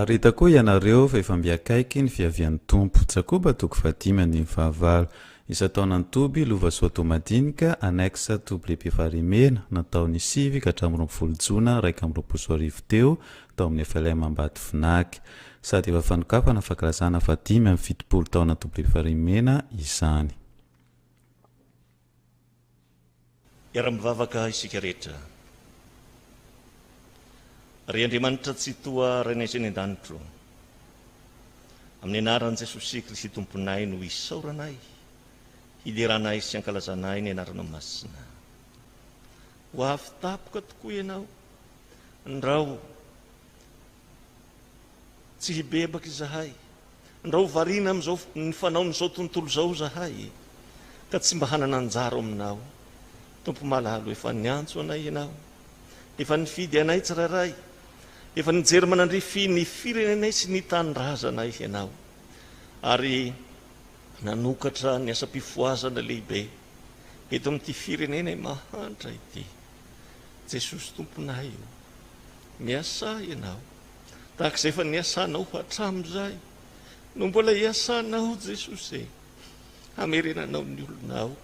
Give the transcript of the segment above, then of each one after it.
Ary hita koa ianareo fa efa mbiakaiky ny fiavian'ny tompo. Tsakoba toko 5:15. Isa taonany toby lova soatomadinika annexa WP Farimena nataony sivy ka hatramin'ny 20 Jona 2020 teo tao amin'ny FLM Ambati Finaky. Sady efa fanokafana fankazana fa 5 amin'ny 70 taona WP Farimena izany. Iara-mivavaka isika rehetra. Ry Andriamanitra tsy toa renaizy eny an-danitro. Amin'ny anaran'i Jesosy Kristy tomponay no isauranay, hideranay sy ankalazanay ny anarana masina. Ho avy tapoka tokoa ianao, ndrao tsy hibebaka izahay, ndrao variana amin'izao ny fanaon'izao tontolo izao zahay, ka tsy mba hanana anjara aminao. Tompo malalo, efa niantso anay ianao, efa nifidy anay tsirairay, efa nijery manandrify ny firenenay sy ny tanindrazanay ianao, ary nanokatra ny asa-pifoazana lehibe eto amin'ity firenenay mahantra ity. Jesosy tomponay io, miasa ianao tahaka izay efa niasanao hatramin'izay, no mbola iasanao Jesosy, hamerenanao ny olonao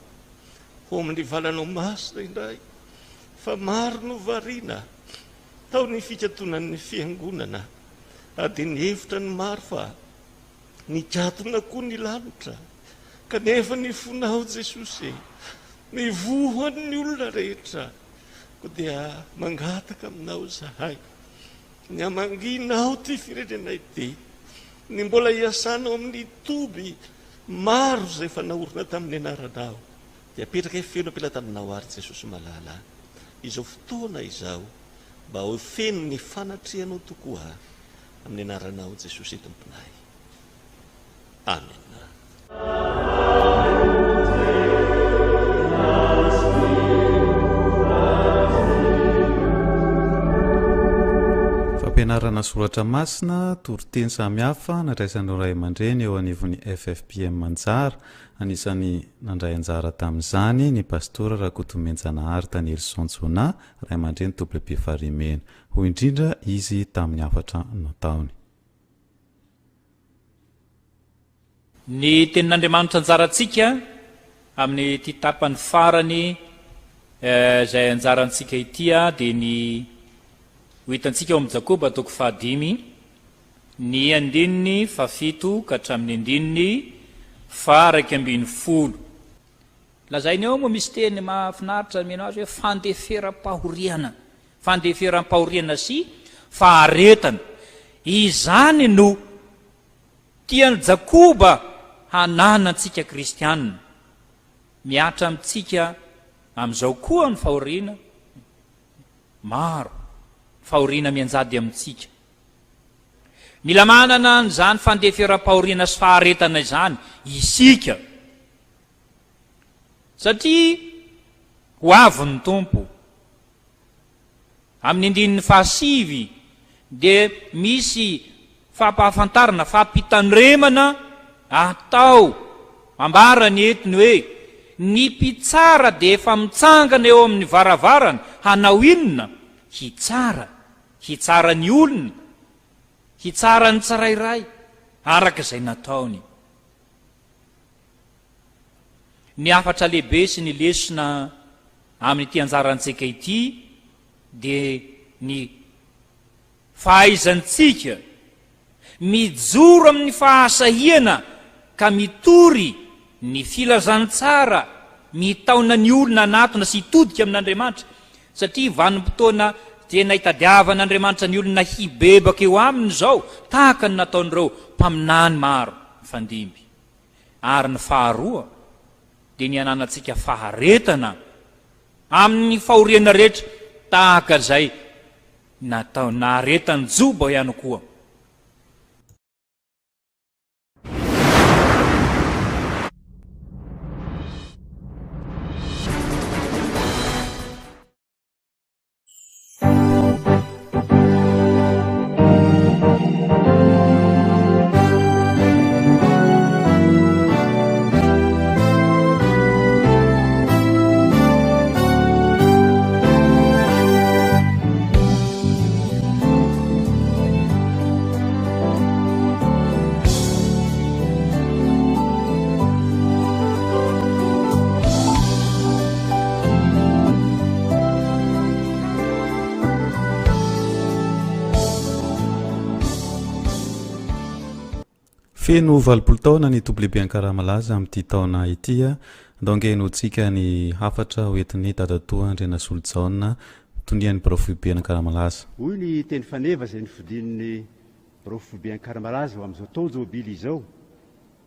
ho amin'ny valanao masina indray, fa maro no variana tao ny fikatonan'ny fiangonana, ady ny hevitra ny maro fa nikatona koa ny lanitra, kanefa ny fonao Jesosy mivohan'ny olona rehetra, ko dia mangataka aminao zahay, ny amanginao ty firenenay ity, ny mbola iasanao amin'ny toby maro zay efa naorina tamin'ny anaranao, dia apetraka feno ampilatananao ary Jesosy malala, izao fotoana izao mba ho feno ny fanatrianao tokoa amin'ny anaranao Jesosy tomponay. Amen. Fampianarana soratra masina, toriteny samihafa nadraisan'ireo ray aman-dreny eo anivon'ny FFPM Manjara. Anisany nandray anjara tamin'izany ny pastora Rakotomenjanahary Taniely Sonjona, ray aman-dreny WP Farimena. Ho indrindra izy tamin'ny afatra nataony. Ny tenin'Andriamanitra anjarantsika amin'ny ty tapany farany izay anjarantsika itya dia ny hoitantsika eo amin'ny Jakoba toko 5, ny 7 ka hatramin'ny 9:10. Lazainy eo moa misy teny mahafinaritra mino azy hoe fandeferam-pahoriana, fandeferam-pahoriana sy faharetana. Izany no tiany Jakoba hananantsika kristianina, miatra amintsika amin'izao koa ny fahoriana maro, fahoriana mianjady amintsika. Mila manana n'izany fandeferam-pahoriana sy faharetana izany isika, satria ho avy ny tompo. Amin'ny 9:9 dia misy fampahafantarana, fampitandremana atao, ambara ny etiny hoe ny mpitsara dia efa mitsangana eo amin'ny varavarana, hanao inona? Hitsara ny olona, hitsara ny tsirairay araka izay nataony. Ny afatra lehibe sy ny lesona amin'ity anjarantsika ity dia ny fahaizantsika mijoro amin'ny fahasahiana ka mitory ny filazantsara, mitaona ny olona anatona sy hitodika amin'Andriamanitra, satria vanim-potoana tena hitadiavan'Andriamanitra ny olona hibebaka eo aminy izao, tahaka ny nataon'ireo mpaminany maro fandimby. Ary ny faharoa dia ny ananantsika faharetana amin'ny fahoriana rehetra, tahaka izay natao naharetany Joba ihany koa. feno 20 taona ny toblebe ankaramalaza amin'ity taona itya ndongenontsika ny hafatra hoentin'ny tatatoa ndrena soljaona tonian'ny barofobe ankaramalaza hoy ny teny faneva zay nifidin'ny barofobe ankaramalaza amin'izao taojobily izao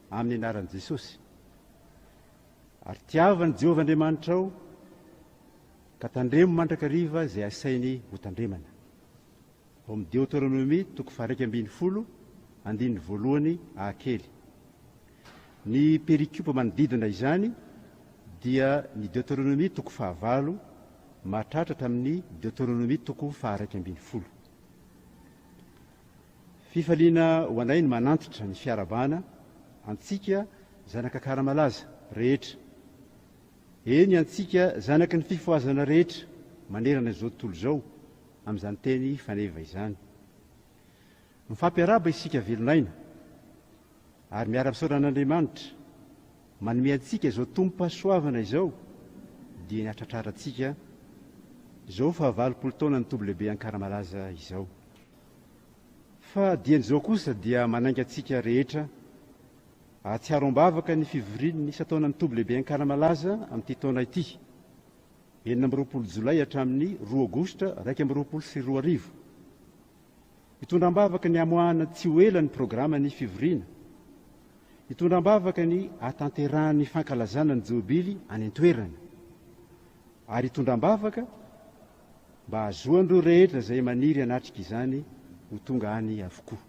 amin'ny anaran'i jesosy ary tiavany jehovah andriamanitra ao ka tandremo mandrakariva zay asainy ho tandremana ao amin'ny Deutéronomie 2:10 andininy voalohany ahakely ny perikupa manodidina izany dia ny Deutéronomie 9 mahatratra amin'ny Deutéronomie 2:11 fifaliana ho anay ny manantitra ny fiarabana antsika zanakakaramalaza rehetra eny antsika zanaky ny fifoazana rehetra manerana izao tontolo zao amin'izany teny faneva izany mifampiaraba isika velonaina ary miara-misaoran'Andriamanitra manome antsika izao tompo-pahasoavana izao dia ny atratrarantsika izao fa 20 taona ny toby-lehibe ankaramalaza izao fa dian'izao kosa dia manainga antsika rehetra ahatsiaro ambavaka ny fivoriany ny isa-taona ny toby-lehibe ankaramalaza amin'ity taona ity 20 jolay hatramin'ny 2 aogostra 2024 hitondra ambavaka ny amoahana tsy ho ela ny programa ny fivoriana hitondra ambavaka ny atanterahany fankalazana ny jobily any antoerana ary hitondra ambavaka mba azoandreo rehetra zay maniry anatrika izany ho tonga any avokoa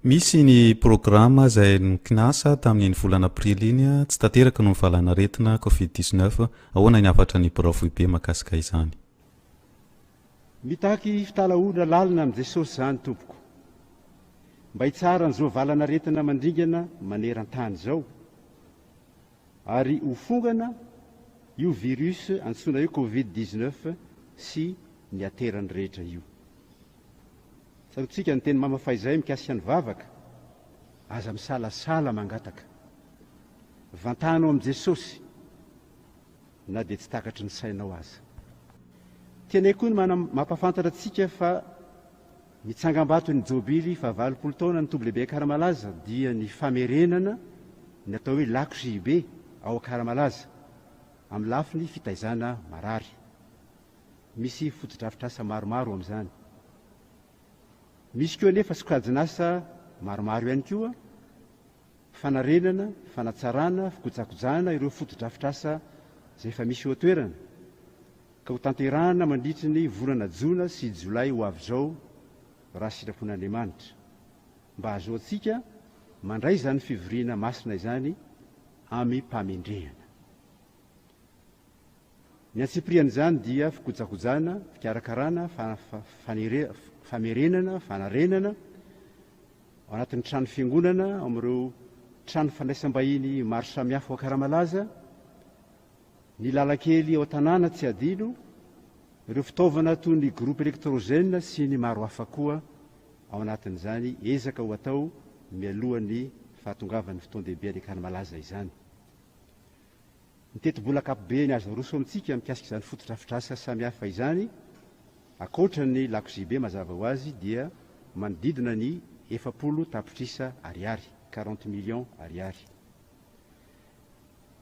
misy ny programa zay nikinasa tamin'ny volana aprily iny tsy tanteraka no mivalana retina covid-19 ahoana ny afatra ny barofobe makasika izany mitaky fitalaona lalina amin'i Jesosy zany tompoko mba hitsara n'izao valana retina mandringana maneran-tany zao ary ho fongana io virus antsoina io covid-19 sy ny aterany rehetra io sarotsika ny teny mamafaizay mikasika ny vavaka aza misalasala mangataka vantanao amin'i Jesosy na dia tsy takatry ny sainao aza tianay koa ny mampafantatra antsika fa mitsangam-bato ny jobily fa 20 taona ny toby-lehibe ankaramalaza dia ny famerenana ny atao hoe lako jibe ao ankaramalaza amin'ny lafiny fitaizana marary misy fotodrafitrasa maromaro amin'izany misy koa nefa sokajinasa maromaro ihany koa fanarenana fanatsarana fikotjakojana ireo fotodrafitrasa zay efa misy eo toerana ka ho tanterahana mandritry ny volana jona sy jolay ho avy zao raha sitrapon'Andriamanitra mba azo atsika mandray zany fivoriana masina izany amin'ny mpamendrehana ny antsiprian'izany dia fikotjakojana fikarakarana famerenana fanarenana ao anatin'ny trano fiangonana amin'ireo trano fandraisam-bahiny maro samihafa ao ankaramalaza ny lalakely ao an-tanàna tsy adino ireo fitaovana toy ny groupe électrogène sy ny maro hafa koa ao anatin'izany ezaka ho atao mialohan'ny fahatongavan'ny fotoan-dehibe any ankaramalaza izany ny teti-bola kapobe ny azo roso amintsika mikasika izany fotodrafitrasa samihafa izany akoatra ny lakozibe mazava ho azy dia manodidina ny 70 tapitrisa ariary 40 millions ariary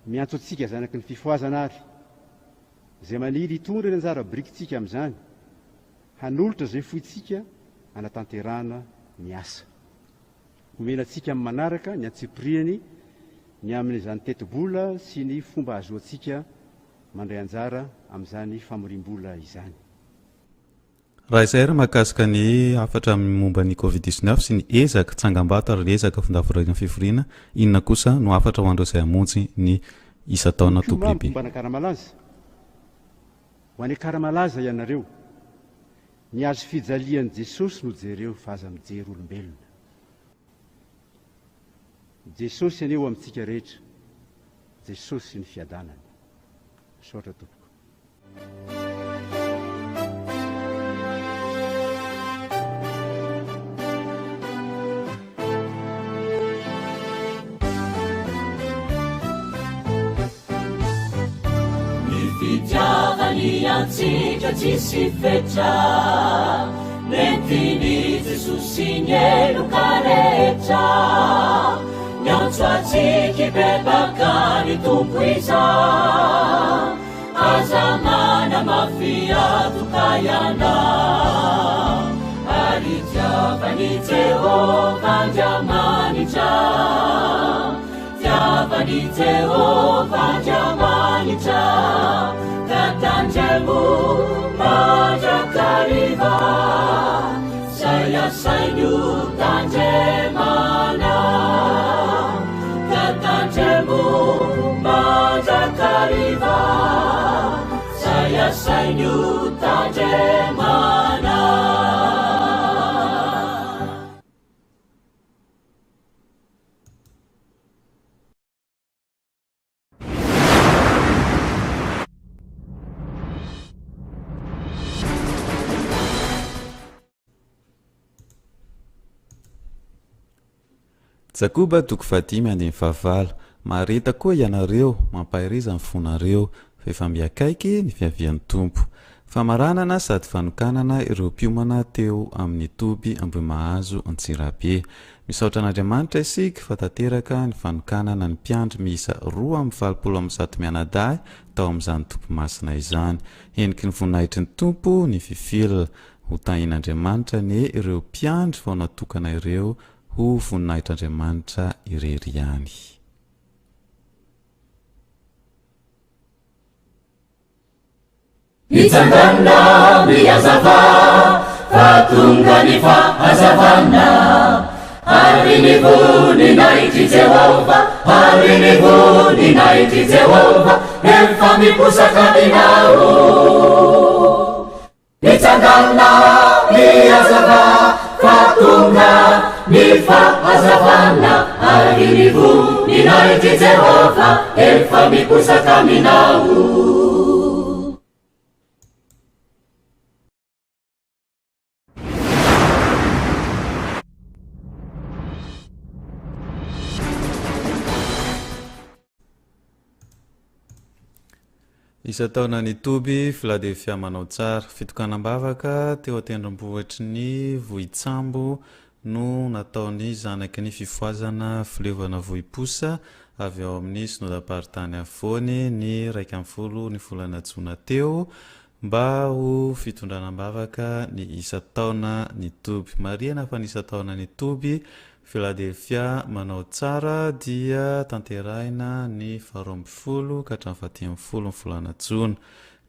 miantso antsika zanaky ny fifoazana ary zay maniry hitondra ny anjara brikitsika amin'izany hanolotra zay fohitsika anatanterahana ny asa homena antsika amin'ny manaraka ny antsipriany ny amin'izany teti-bola sy ny fomba azoantsika mandray anjara amin'izany famorim-bola izany raha izay ary mahakasika ny afatra momba ny covid-19 sy ny ezaka tsangam-bato ary ezaka findaforoana fivoriana inona kosa no afatra ho andreo izay hamonjy ny isa-taona toby-lehibe momba anakaramalaza ho any akaramalaza ianareo ny azo fijalian'i Jesosy no jereo fa aza mijery olombelona Jesosy aneo amintsika rehetra Jesosy ny fiadanana sotra tompoko Fitiavani antsika tsy sy fetra mentiny jesosy ny eloka rehetra nyantso atsiky bebaka ny tompo iza aza mana mafiatoka iana ary tiavany jehova andriamanitra tiavany jehova andriamanitra ka tandremo mandrakariva zay asainyo tandremana ka tandremo mandrakariva zay asainyo tandremana. Jakoba toko 5:5 marita koa ianareo mampahiriza ny fonareo fefambiakaiky ny fiavian'ny tompo famaranana sady fanokanana ireo mpiomana teo amin'ny toby Ambohimahazo Antsirabe misaotra an'Andriamanitra isika fa tanteraka ny fanokanana ny mpiandry miisa 2:7 mianadahy tao amin'izany tompo masina izany eniky ny voninahitry ny tompo ny fifilina ho tahin'Andriamanitra ny ireo mpiandry vao natokana ireo ho voninahitr'Andriamanitra irery ihany. Nitsangana miazava fa tonga ny fahazavana ary ny voninahitry Jehova ary ny voninahitry Jehova efa miposaka aminao nitsangana miazava fa tonga ny fahazavana ary ny voninahitry Jehova efa miposaka aminao. Isa taona ny toby Philadelphia manao tsara fitokanam-bavaka teo atendrombohitry ny vohitsambo no nataony zanaky ny fifoazana filevana vohiposa avy ao amin'ny synodam-paritany afovoany ny 1 ny volana Jona teo mba ho fitondranam-bavaka ny isa taona ny toby marina fa ny isa taona ny toby Philadelphia manao tsara dia tanterahina ny 12 ka hatramin'ny 10 ny volana Jona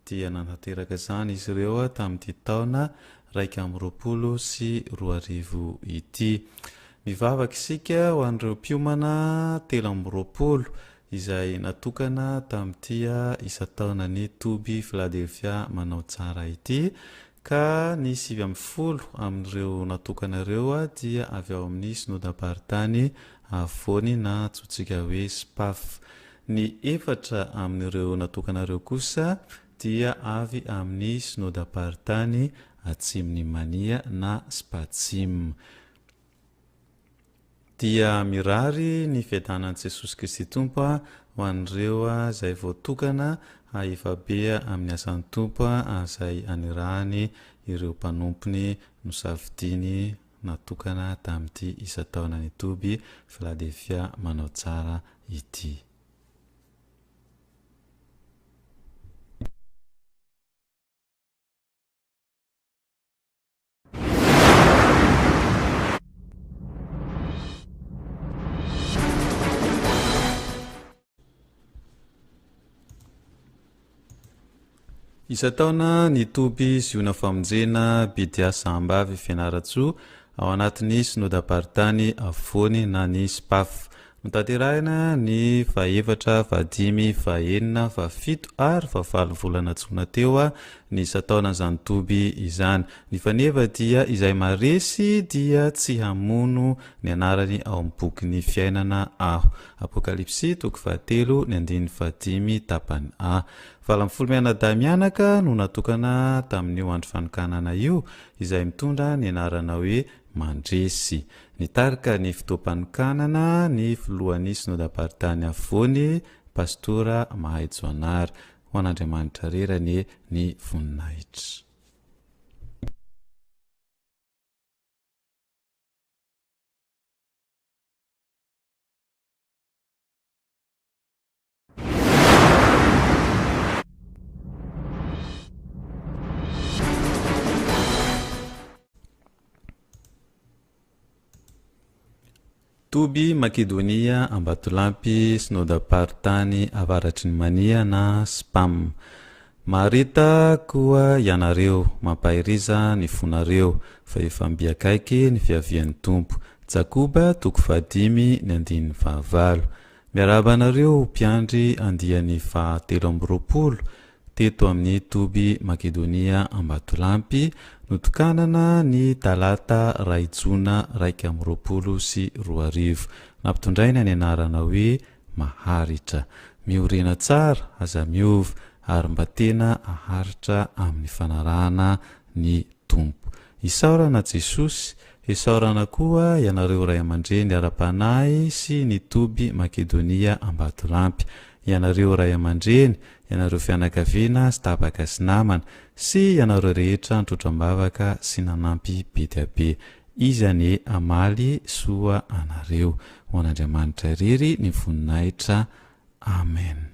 dia nanateraka izany izy ireo tamin'ity taona 2020 sy 2020 ity. Mivavaka isika ho an'ireo mpiomana 20 izay natokana tamin'ity isa taona ny toby Philadelphia manao tsara ity. Ka ny 70 amin'ireo natokana ireo dia avy ao amin'ny synodam-paritany afovoany na antsointsika hoe SPAF. Ny 4 amin'ireo natokana ireo kosa dia avy amin'ny synodam-paritany Atsimon'ny Mania na SPATSIM. Dia mirary ny fiadanan'i Jesosy Kristy Tompo ho an'ireo izay voatokana hahifabe amin'ny asan'ny Tompo izay anirahany ireo mpanompony nosafidiany natokana tamin'ity isa taona ny toby Philadelphia manao tsara ity. Isa taona ny toby ziona famonjena Bidia Sambavy Fianaratsoa ao anatin'ny synodam-paritany afovoany na ny SPAF. Notanterahina ny 4, 5, 6, 7 ary 8 volana Jona teo ny isa taonan'izany toby izany. Ny faneva dia izay maresy dia tsy hamono ny anarany ao amin'ny boky fiainana aho. Apokalipsy toko 7 ny 15 tapany A. 70 mianadahy mianaka no natokana tamin'io andro fanokanana io izay mitondra ny anarana hoe mandresy. Nitarika ny fitoam-panokanana ny filohan'ny synodam-paritany afovoany pastora Mahay Joanary. Ho an'Andriamanitra rerany ny voninahitra. toby makedonia ambatolampy synodaparitany avaratry ny mania na spam. Marita koa ianareo mampahiriza ny fonareo fa efa mbiakaiky ny fiavian'ny tompo. Jakoba 5:9. Miarabanareo mpiandry andiany fa 7 teto amin'ny toby makedonia ambatolampy notokanana ny talata raijona 1 nampitondraina ny anarana hoe maharitra. Miorina tsara aza miova ary mba tena aharitra amin'ny fanarahana ny tompo. Isaorana Jesosy, isaorana koa ianareo ray aman-dreny ara-panahy sy ny toby makedonia ambatolampy, ianareo ray aman-dreny, ianareo fianakaviana sy tabaka sy namana sy ianareo rehetra antrotram-bavaka sy nanampy be dia be. Izany amaly soa anareo. Ho an'Andriamanitra irery ny voninahitra. Amen.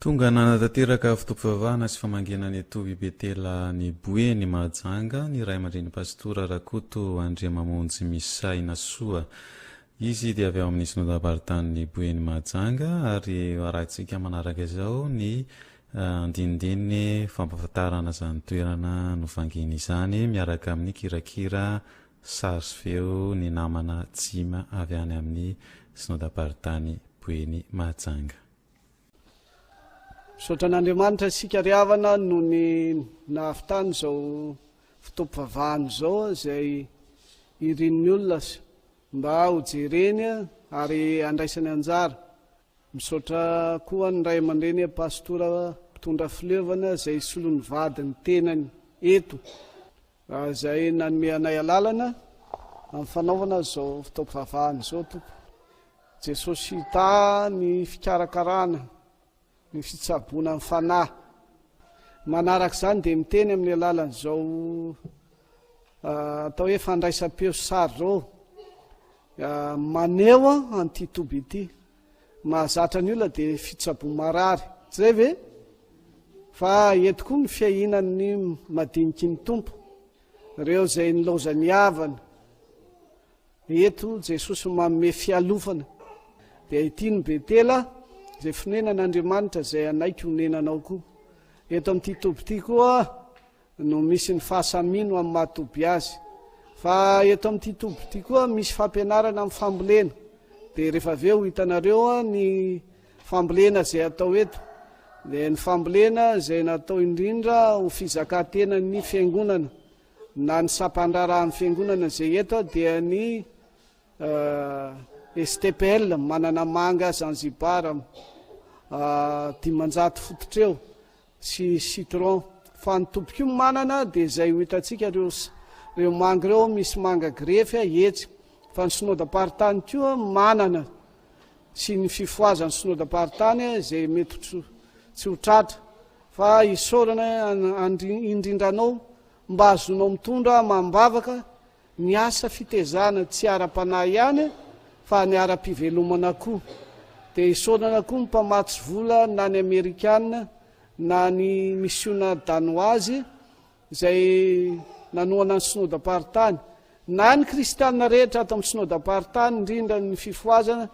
Tonga nanatateraka fitopivavahana sy famangenany Toby Betela ny Boeny Mahajanga ny ray aman-dreny pastora Rakoto Andriamamonjy Misaina Soa. Izy dia avy ao amin'ny synodam-paritany Boeny Mahajanga ary arahantsika manaraka izao ny andinindiny fampahafantarana izany toerana novangeny izany miaraka amin'ny kirakira sary sy feo ny namana Tsima avy any amin'ny synodam-paritany Boeny Mahajanga. Sotra n'Andriamanitra sika riavana no ny nahavitany zao fitopivavahana zao izay irin'ny olona mba ho jereny ary andraisany anjara. Misaotra koa ny ray aman-dreny pastora mpitondra filevana izay solon'ny vadiny tenany eto izay nanome anay alalana amin'ny fanaovana zao fitopivavahana zao. Tompo Jesosy hita ny fikarakarana ny fitsabona amin'ny fanahy. Manaraka izany dia miteny amin'ny alalan'izao atao hoe fandraisam-peo sary zao maneo an'ity Toby ity. Mahazatra ny olona dia fitsabona marary. Tsy zay ve? Fa eto koa ny fiahinan'ny madiniky ny tompo, ireo izay nilaozany havana. Eto Jesosy manome fialofana. Dia ity ny Betela izay fonenan'Andriamanitra izay anaiky honenanao koa. Eto amin'ity Toby ity koa no misy ny fahasamino amin'ny mahatoby azy. Fa eto amin'ity Toby ity koa misy fampianarana amin'ny fambolena. Dia rehefa avy eo hitanareo ny fambolena izay atao eto. Dia ny fambolena izay natao indrindra ho fizakantena ny fiangonana na ny sampandrarahan'ny fiangonana izay eto dia ny STPL manana manga Zanzibar 500 fototreo sy citron. Fa ny Toby io manana dia izay ho hitantsika reo manga reo misy manga grefy etsy. Fa ny synodam-paritany koa manana sy ny fifoazany synodam-paritany izay mety tsy ho tratra. Fa isaorana indrindranao mba azonao mitondra mambavaka ny asa fitezana tsy ara-panahy ihany fa ny ara-pivelomana koa. Dia isaorana koa ny mpamatsy vola na ny Amerikana na ny misiona danoazy izay nanoana ny synodam-paritany na ny kristianina rehetra ato amin'ny synodam-paritany indrindra ny fifoazana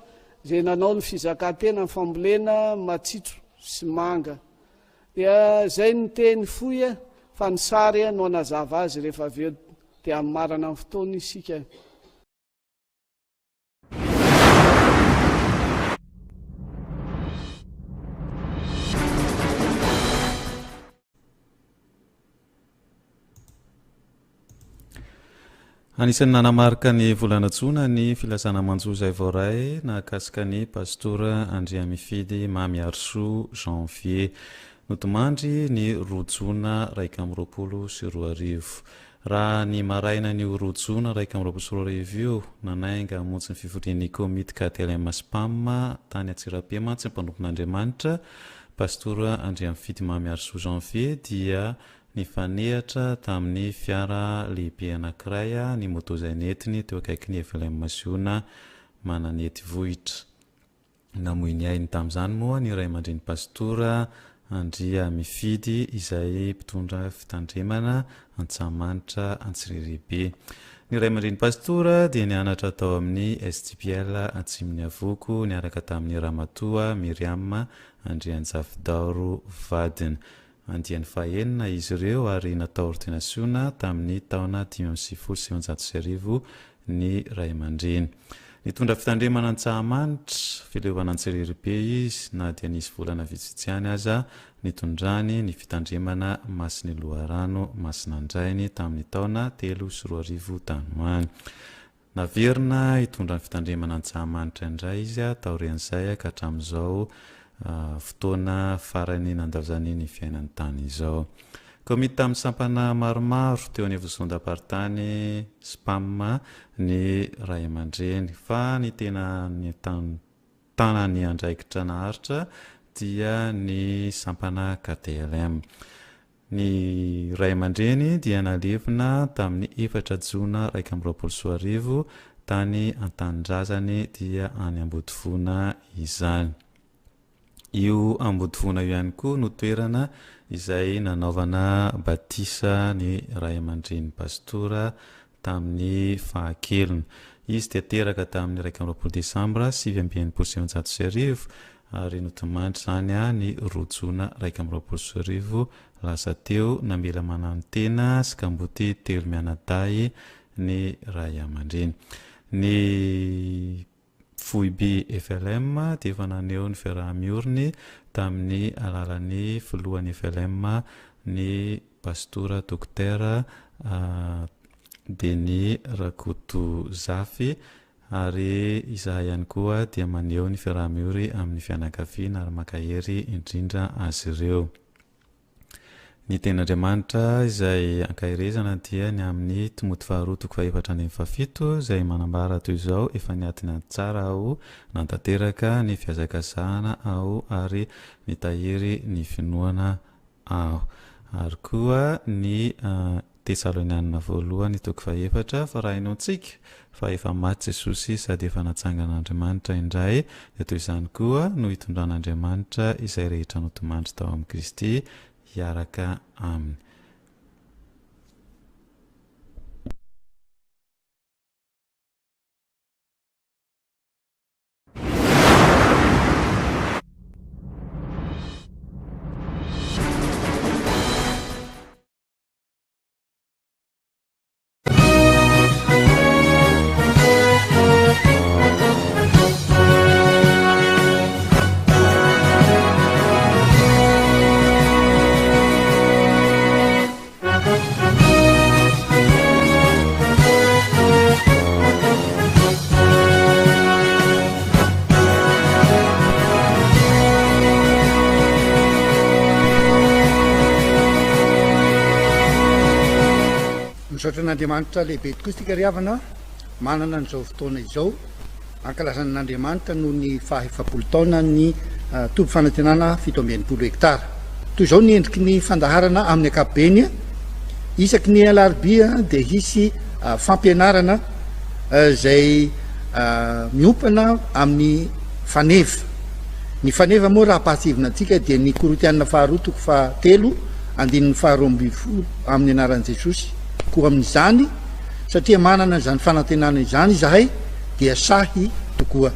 zay nanao ny fizakantena ny fambolena matsitro sy manga dia zay ny teny foy fa ny sary no anazava azy rehefa avy eo dia amin'ny marana amin'ny fotoana isika. Anisan'ny nanamarika ny volanatsona ny filasana manjoza ivoray nahakasika ny pastora Andriamifidy Mamiarso Janvier notomandry ny rojona 120 raha ny maraina ny rojona 120 io nanainga montsy ny fivorian'ny komity KTLM Spam tany Atsirabe mantsy mpanompon'Andriamanitra pastora Andriamifidy Mamiarso Janvier dia ny fanehatra tamin'ny fiara lehibe anankiray ny moto izay netiny teo akaiky ny FLM Masiona mananety vohitra. Namoiny ainy tamin'izany moa ny ray aman-dreny pastora Andriamifidy izay mpitondra fitandremana Antsahamanitra Antsiriribe. Ny ray aman-dreny pastora dia nianatra tao amin'ny STPL Atsimon'ny Avoko niaraka tamin'ny Ramatoa Miriam Andrianjafidaoro Vadina. Andiany fahenina izy ireo ary natao ordinasiona tamin'ny taona 1990 ny ray aman-dreny. Nitondra fitandremana Antsahamanitra filevana Antsiriribe izy na dia nisy volana vitsivitsy aza nitondrany ny fitandremana Masiny Loharano Masinandrainy tamin'ny taona 3 tanoany. Naverina hitondra ny fitandremana Antsahamanitra indray izy taorian'izay ka hatramin'izao fotoana farany nandavzany ny fiainany tany izao. Komity tamin'ny sampana maromaro teo anivozondapartany Spam ny ray aman-dreny fa ny tena ny tanany andraikitra naharitra dia ny sampana KTLM. Ny ray aman-dreny dia nalevina tamin'ny 4 Jona 2024 tany Antanindrazany dia any Ambodifona izany. Io Ambodifona io ihany koa no toerana izay nanaovana batisa ny ray aman-dreny pastora tamin'ny fahakeliny. Izy dia teraka tamin'ny 20 Desambra 1990 ary notomandry zany ny rojona 20 lasa teo namela manantena sy kamboty telo mianaday ny ray aman-dreny. Ny Foiby FLM dia efa naneo ny fiaraha-mioriny tamin'ny alalan'ny filohan'ny FLM ny pastora Dr Denis Rakoto Zafy ary izahay ihany koa dia maneo ny fiaraha-miory amin'ny fianakaviana ary makahery indrindra azy ireo. Ny ten'Andriamanitra izay ankahirezana dia ny amin'ny Timoty 2:7 izay manambara toy izao efa niatiny tsara aho nantanteraka ny fiazakazahana aho ary nitahiry ny finoana aho. Ary koa ny Tesalonianina 1:4 fa raha inontsika fa efa maty Jesosy sady efa natsangan'Andriamanitra indray dia toy izany koa no hitondran'Andriamanitra izay rehetra notomandry tao amin'ny Kristy hiaraka aminy. N'Andriamanitra lehibe tokoa isika riavana manana n'izao fotoana izao ankalazan'Andriamanitra noho ny faha-70 taona ny toby fanantenana 720 hektara. Toy izao ny endriky ny fandaharana amin'ny ankapobeny isaky ny alarobia dia hisy fampianarana izay miompana amin'ny faneva. Ny faneva moa raha pahatsivina antsika dia ny Korintianina 2:3 andininy 2:12 amin'ny anaran'i Jesosy. Koa amin'izany satria manana izany fanantenana izany izahay dia sahy tokoa.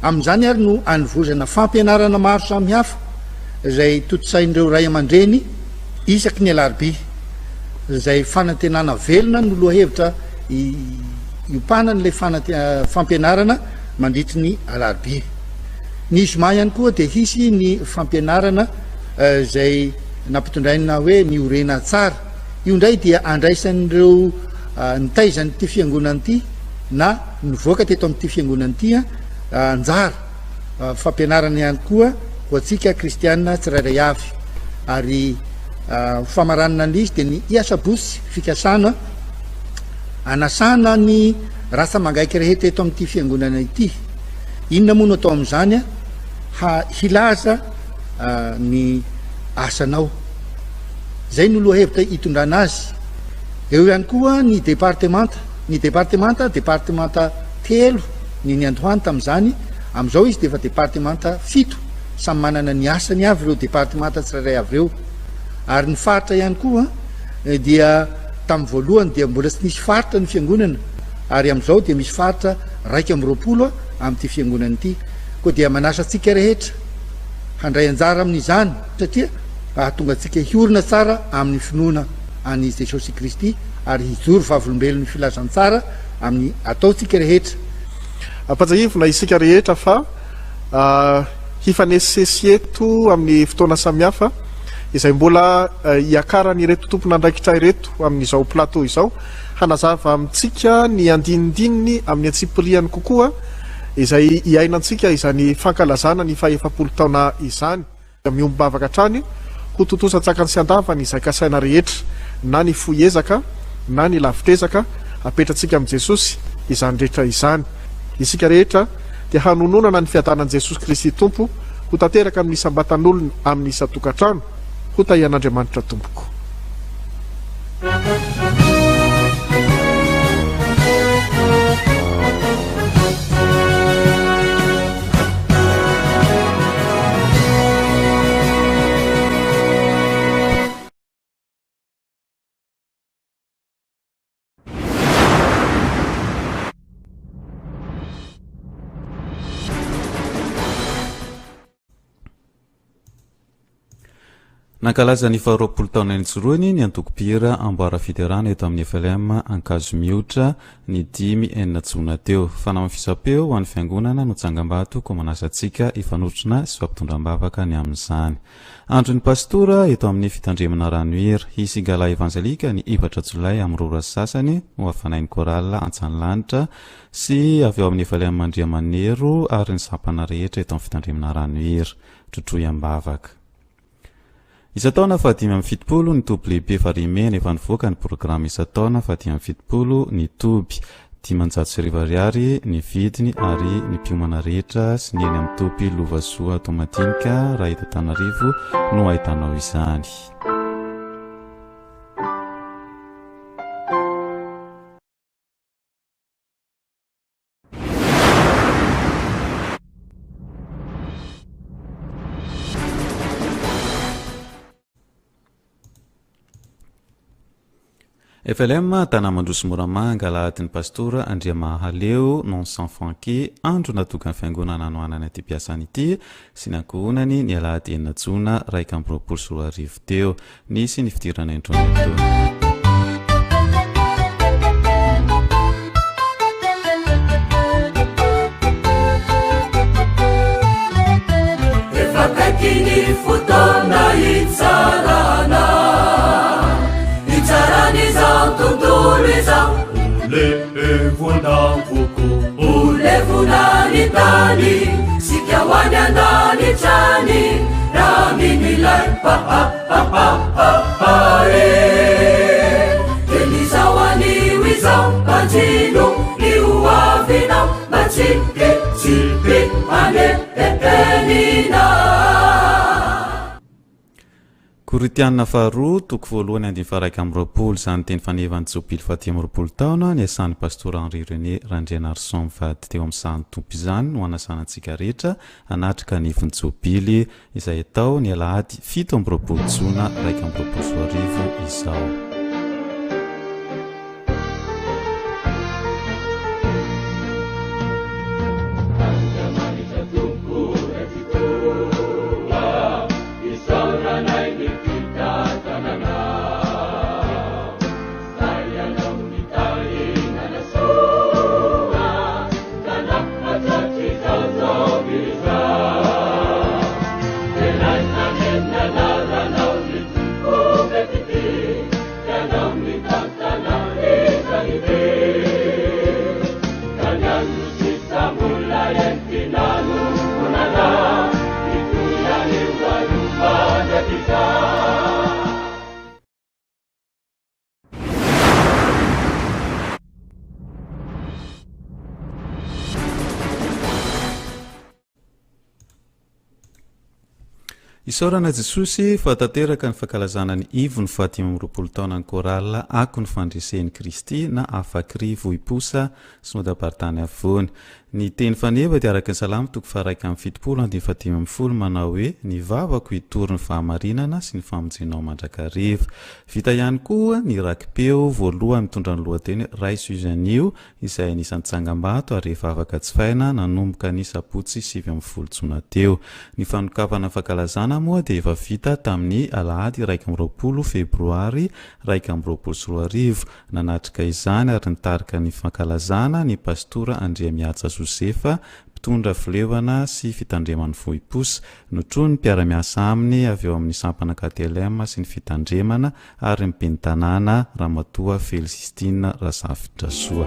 amin'izany ary no anivozana fampianarana maro samihafa zay totosain'ireo ray aman-dreny isaky ny alarby zay fanantenana velona no loha hevitra iopanan'lay fampianarana mandritry ny alarby. Ny zoma ihany koa dia hisy ny fampianarana zay nampitondraina hoe ny orena tsara. Io indray dia andraisan'ireo nitaizany ty fiangonana ity na nivoaka teto amin'ity fiangonana ity anjara fampianarana ihany koa ho atsika kristianina tsirairay avy ary famaranana an'izy dia ny iasabosy fikasana anasana ny rasa mangaiky rehetra eto amin'ity fiangonana ity. Inona moa no atao amin'izany hilaza ny asanao, zay no loha hevitra hitondrana azy. Eo ihany koa ny departementa telo ny andohany tamin'izany, amin'izao izy dia efa departementa 7 samy manana ny asany avy ireo departementa tsirairay avy ireo. Ary ny faritra ihany koa dia tamin'ny voalohany dia mbola tsy nisy faritra ny fiangonana, ary amin'izao dia misy faritra 120 amin'ity fiangonana ity. Koa dia manasa antsika rehetra handray anjara amin'izany satria ahatonga antsika hiorina tsara amin'ny finoana any Jesosy Kristy ary hijoro vavolombelon'ny filazantsara amin'ny ataontsika rehetra. Ampajahivona isika rehetra fa hifanesesy eto amin'ny fotoana samihafa izay mbola hiakarany ireto tompon'andraikitra ireto amin'izao plateau izao, hanazava amintsika ny andinindininy amin'ny antsipiriany kokoa izay iainantsika izany fankalazana ny faha-efapolo taona izany. Miombavaka hatrany ho totosan-tsakany sy andavany izay kasaina rehetra, na ny foiezaka na ny lavitrezaka apetratsika amin'i Jesosy izany rehetra izany. Isika rehetra dia hanononana ny fiadanan'i Jesosy Kristy Tompo ho tanteraka amin'ny isambatan'olona amin'ny isa-tokantrano ho tahian'Andriamanitra tompoko. Nankalaza ny faharoapolo taona nijoroany ny antoko-pihira amboara fiterana eto amin'ny FLM ankazo miotra ny 5 jona teo. Fanao fisapeo ho an'ny fiangonana no tsangambato ko manasa antsika ifanotrona sy fampitondram-bavaka ny amin'izany. Andro ny pastora eto amin'ny fitandremana ranohira hisy gala evangelika ny 4 jolay amin'ny rora sasany ho afanain'ny korala Antsahalanitra sy avy eo amin'ny FLM Andriamanero ary ny sampana rehetra eto amin'ny fitandremana ranohira trotroyam-bavaka. Isataona fahatimy amin'ny fitopolo ny toby lehibe farimena efa nivoaka ny programa isataona fahatimy amin'ny fitopolo ny toby 500 ariary ny vidiny ary ny piomana rehetra sy ny eny amin'ny toby lovasoa tomatinika raha eto Antananarivo no ahitanao izany. FLM Tanamandroso Moramanga lahatin'ny pastora Andriamahaleo non s'enfanke andro natokany fiangonana anoanana ity piasany ity sy nankohonany ny alahady 4 jona 2024 teo nisy ny fidirana indrony teo. Ulevunanitani sikiawanyandani chani raminilai Elizawani wiza majinu liuwavina machiki sipi ane epenina Koritianina faharoa toko voalohany andiny faraiky amin'ny roapolo izany teny fanevany Jobily fahatimy amin'ny roapolo taona ny asan'ny pastora Henri René Randrianarson mivady teo amin'ny sahan'ny tompo izany no anasanantsika rehetra hanatrika nifiny Jobily izay atao ny alahady 7 amin'ny roapolo jona 2024 izao. isaorana jesosy fa tanteraka ny fankalazana ny ivo ny fahatimy amby roapolo taona ny korala ako ny fandresen'ny kristy na afakry voiposa sy modapartany avony ny teny faneva dia araka ny salamo toko faraika amin'ny fitopolo andiny fatimy amin'ny folo manao hoe ny vavako hitory ny fahamarinana sy ny famonjenao mandrakariva vita ihany koa ny rakipeo voalohany mitondra ny lohateny ray suzanio izay anisan'ny tsangambato ary rehefa afaka jifaina nanomboka ny sapotsy 7 jona teo ny fanokafana fankalazana moa dia efa vita tamin'ny alahady 1 febroary 2024 nanatrika izany ary nitarika ny fankalazana ny pastora Andrea Miatsa Josefa mpitondra filevana sy fitandreman'ny voiposa notrony ny mpiara-miasa aminy avy eo amin'ny sampana KTLM sy ny fitandremana ary mipeny tanàna Ramatoa Felicistine Razafitrasoa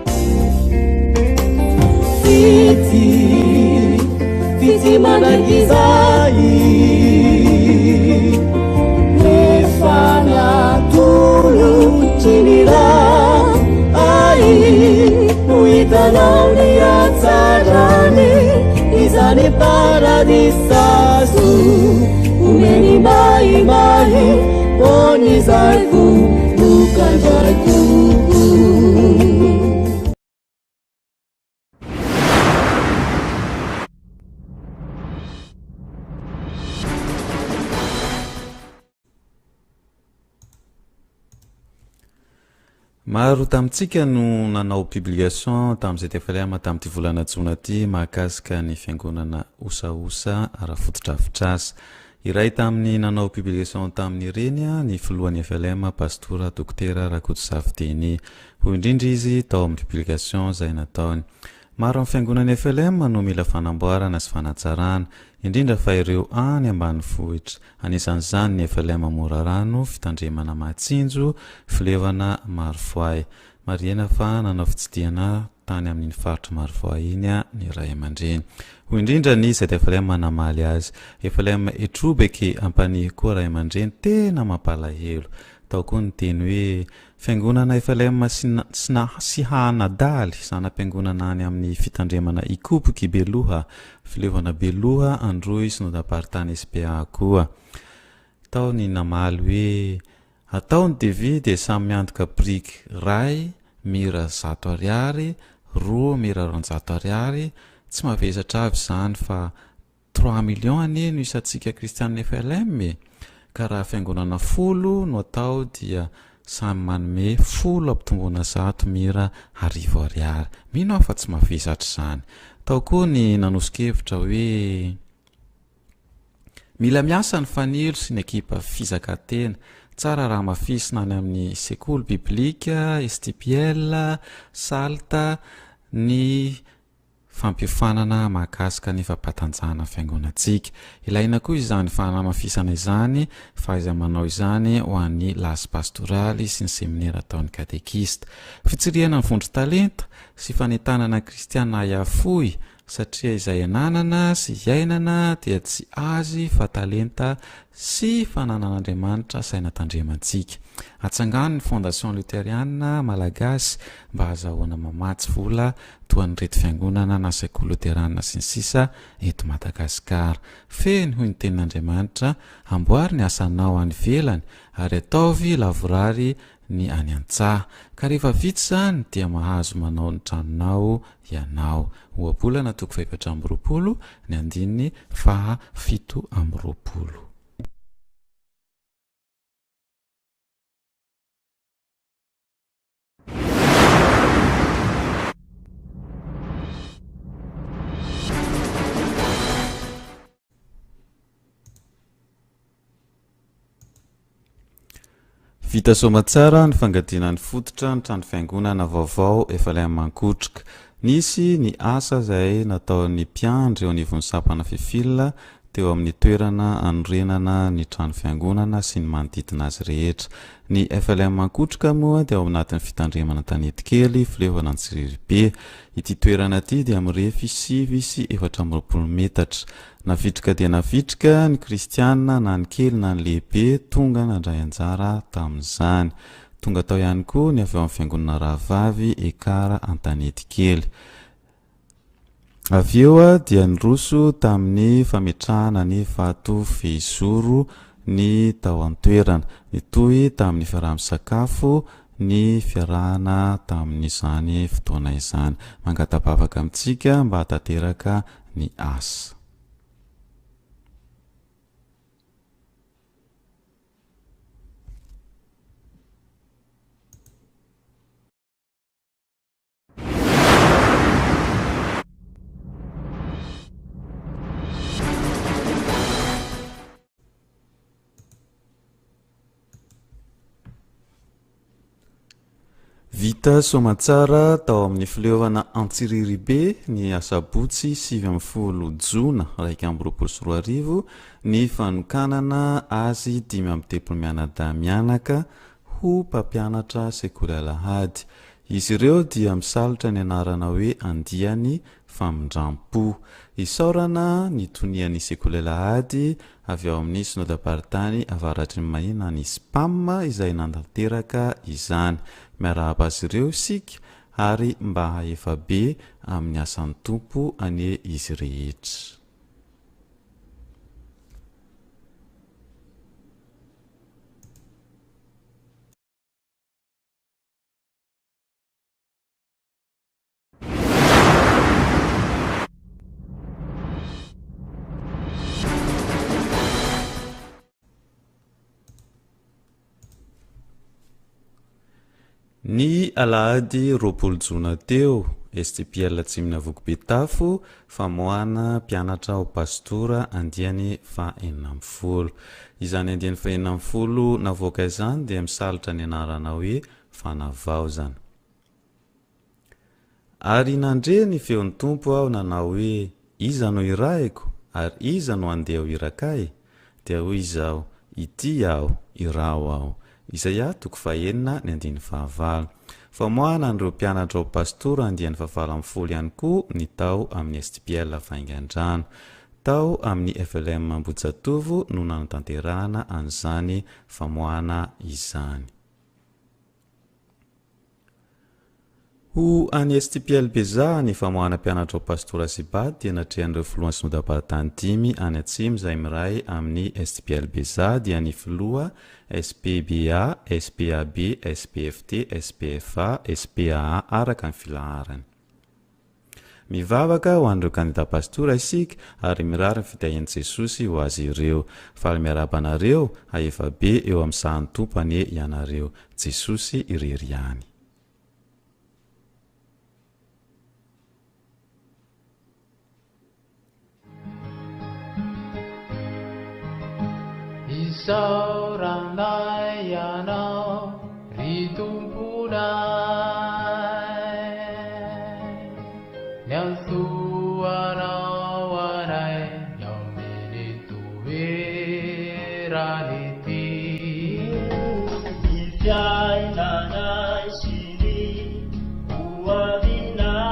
Fiti manakizai nefanya tulu chinira ai uitanau ni atsarani izani paradisasu umeni mai mai poni zaiku bukan zaiku Maro tamitsika no nanao publication tamin'izay tefalama tamin'ity volana jona ty mahakasika ny fiangonana osaosa ara-fotodrafitrasa iray tamin'ny nanao publication tamin'ny reny ny filohan'ny FLM pastora dokotera Rakotosavideny ho indrindra izy tao amin'ny publication izay nataony maro amin'ny fiangonan'ny FLM no mila fanamboarana sy fanatsarana indrindra fa ireo any ambanivohitra anisan'izany ny FLM Morarano fitandremana Matsinjo filevana Marovoay mariana fa nanao fitsidiana tany amin'ny faritra Marovoay iny ny ray aman-dreny ho indrindra ny FLM namaly azy FLM Etrobeke ampanihy koa ray aman-dreny tena mampalahelo tao koa ny teny hoe fiangonana FLM sy hanadaly sanam-piangonana any amin'ny fitandremana Ikopoky Beloha filevana Beloha Androy sy nodapartany SPA koa tao ny namaly hoe ataony devis dia samy miantoka briky ray mira 100 ariary roa mira 200 ariary tsy mavesatra avy izany fa 3 millions anie no isatsika kristianina FLM ka raha fiangonana 10 no atao dia samy manome 10 ampitomboana 100 mira 10 ariary mino aho fa tsy mavesatra izany tao koa ny nanosikevitra hoe mila miasa ny fanilo sy ny ekipa fizakatena tsara raha mafisina any amin'ny sekoly biblika STPL salta ny fampifanana mahakasika ny fampatanjahana fiangonantsika ilaina koa izany fanamafisana izany fa izay manao izany ho an'ny lasy pastoraly sy ny seminaire ataon'ny katekista fitsiriana ny vondro talenta sy fanentanana kristiana iafoy satria izay ananana sy iainana dia tsy azy fa talenta sy fananan'Andriamanitra saina tandremantsika atsangano ny fondation luthérienne malagasy mba hazahoana mamatsy vola toa ny reto fiangonana na sekoly luthérienne sy ny sisa eto Madagasikara feny hoy ny tenin'Andriamanitra amboary ny asanao any velany ary ataovy lavorary ny any an-tsaha ka rehefa vita izany dia mahazo manao ny tranonao ianao ohabolana toko 720 ny andininy faha 720 Vita somatsara ny fangadinan'ny fototra ny trano fiangonana vaovao FLM Mankotrika. Nisy ny asa izay nataon'ny mpiandry eo anivon'ny sampana fifilina teo amin'ny toerana anorenana ny trano fiangonana sy ny manodidina azy rehetra. Ny FLM Mankotrika moa dia ao anatin'ny fitandremana tanety kely filevana Antsirirybe. Ity toerana ity dia mirefy 7 sy 420 metatra. Navitrika dia navitrika ny kristianina na ny kely na ny lehibe tonga nandray anjara tamin'izany. Tonga tao ihany koa ny avy ao amin'ny fiangonana Rahavavy Ekara Antanety kely. avy eo a dia nyroso tamin'ny fametrahana ny vato fizoro ny tao an-toerana nitoy tamin'ny fiaraha-misakafo ny fiarahana tamin'izany fotoana izany mangatapavaka amintsika mba hatateraka ny asa. Vita somatsara tao amin'ny fileovana Antsiriribe ny asabotsy 7 jona 2024 ny fanokanana azy 5 mianada mianaka ho mpampianatra sekoly alahady. Izy ireo dia misalotra ny anarana hoe andiany famindrampo. Isaorana ny tonian'ny sekoly alahady avy ao amin'ny synodam-paritany avaratry ny mahina ny SPAM izay nandateraka izany. Miarahaba azy ireo sika ary mba hahefa be amin'ny asan'ny tompo ane izy rehetra. Ny alahady 20 jona teo, STPL Tsiminavoky Betafo famoahana mpianatra ho pastora andiany fa-40. Izany andiany fa-40 navoaka izany dia misalotra ny anarana hoe fanavaozana. Ary nandre ny feon'ny tompo aho nanao hoe iza no irahiko ary iza no andeha ho irakay dia hoy izao ity aho irao aho. Izay toko 9 ny andiny 9. Famoahana an'ireo mpianatra ho pastora andiany 40 ihany koa ny tao amin'ny STPL Vaingandrano. Tao amin'ny FLM Ambohijatovo no nanatanterahana an'izany famoahana izany. Ho any STPL Beza ny famoahana mpianatra ho pastora Sibat dia natrehan'ireo filohan'ny synodam-paritany 5 any Atsimo izay miray amin'ny STPL Beza dia ny filoha SPBA, SPAB, SPFT, SPFA, SPAA araka ny filaharany. Mivavaka ho an'ireo kandida pastora isika ary mirary ny fitahian'i Jesosy ho azy ireo. Faly miarabanareo hahefa be eo amin'ny sahan'ny tompo ane ianareo. Jesosy irery any. Isaoranay ianao ry tomponay ny antsoanao anay ny amin'ny toerany ity ny fiainanay sy ny hoavinay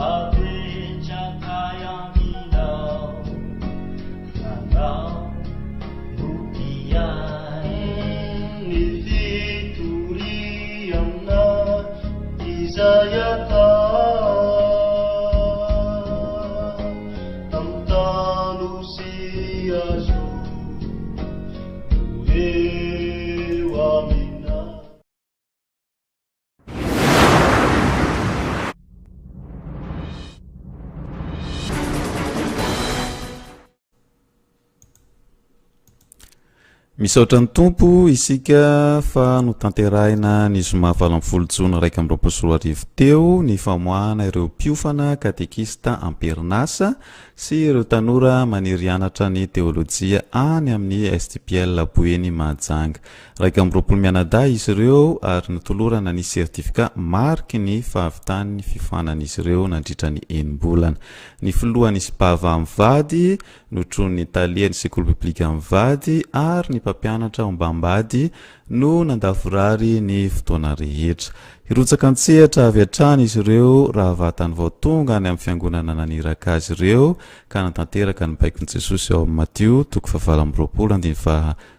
apetraka aminao izay atao tamtano sy azo eo aminay. Misaotra ny tompo isika fa notanterahina ny zoma 20 jona 2024 teo ny famoahana ireo mpiofana katekista amperinasa sy ireo tanora maniry anatra ny teolojia any amin'ny STPL Boeny Mahajanga. 20 mianadahy izy ireo ary nitolorana ny sertifika marky ny fahavitany fifanan'izy ireo nandritra ny enim-bolana. Ny filohan'ny Sipava Mivady notrony Italia ny sekoly publika Mivady ary ny mpampianatra Ombambady no nandavorary ny fotoana rehetra. irotsaka antsehatra avy hatrany izy ireo raha vatany vao tonga any amin'ny fiangonana naniraka azy ireo ka natanteraka ny baikon'i Jesosy ao amin'ny Matio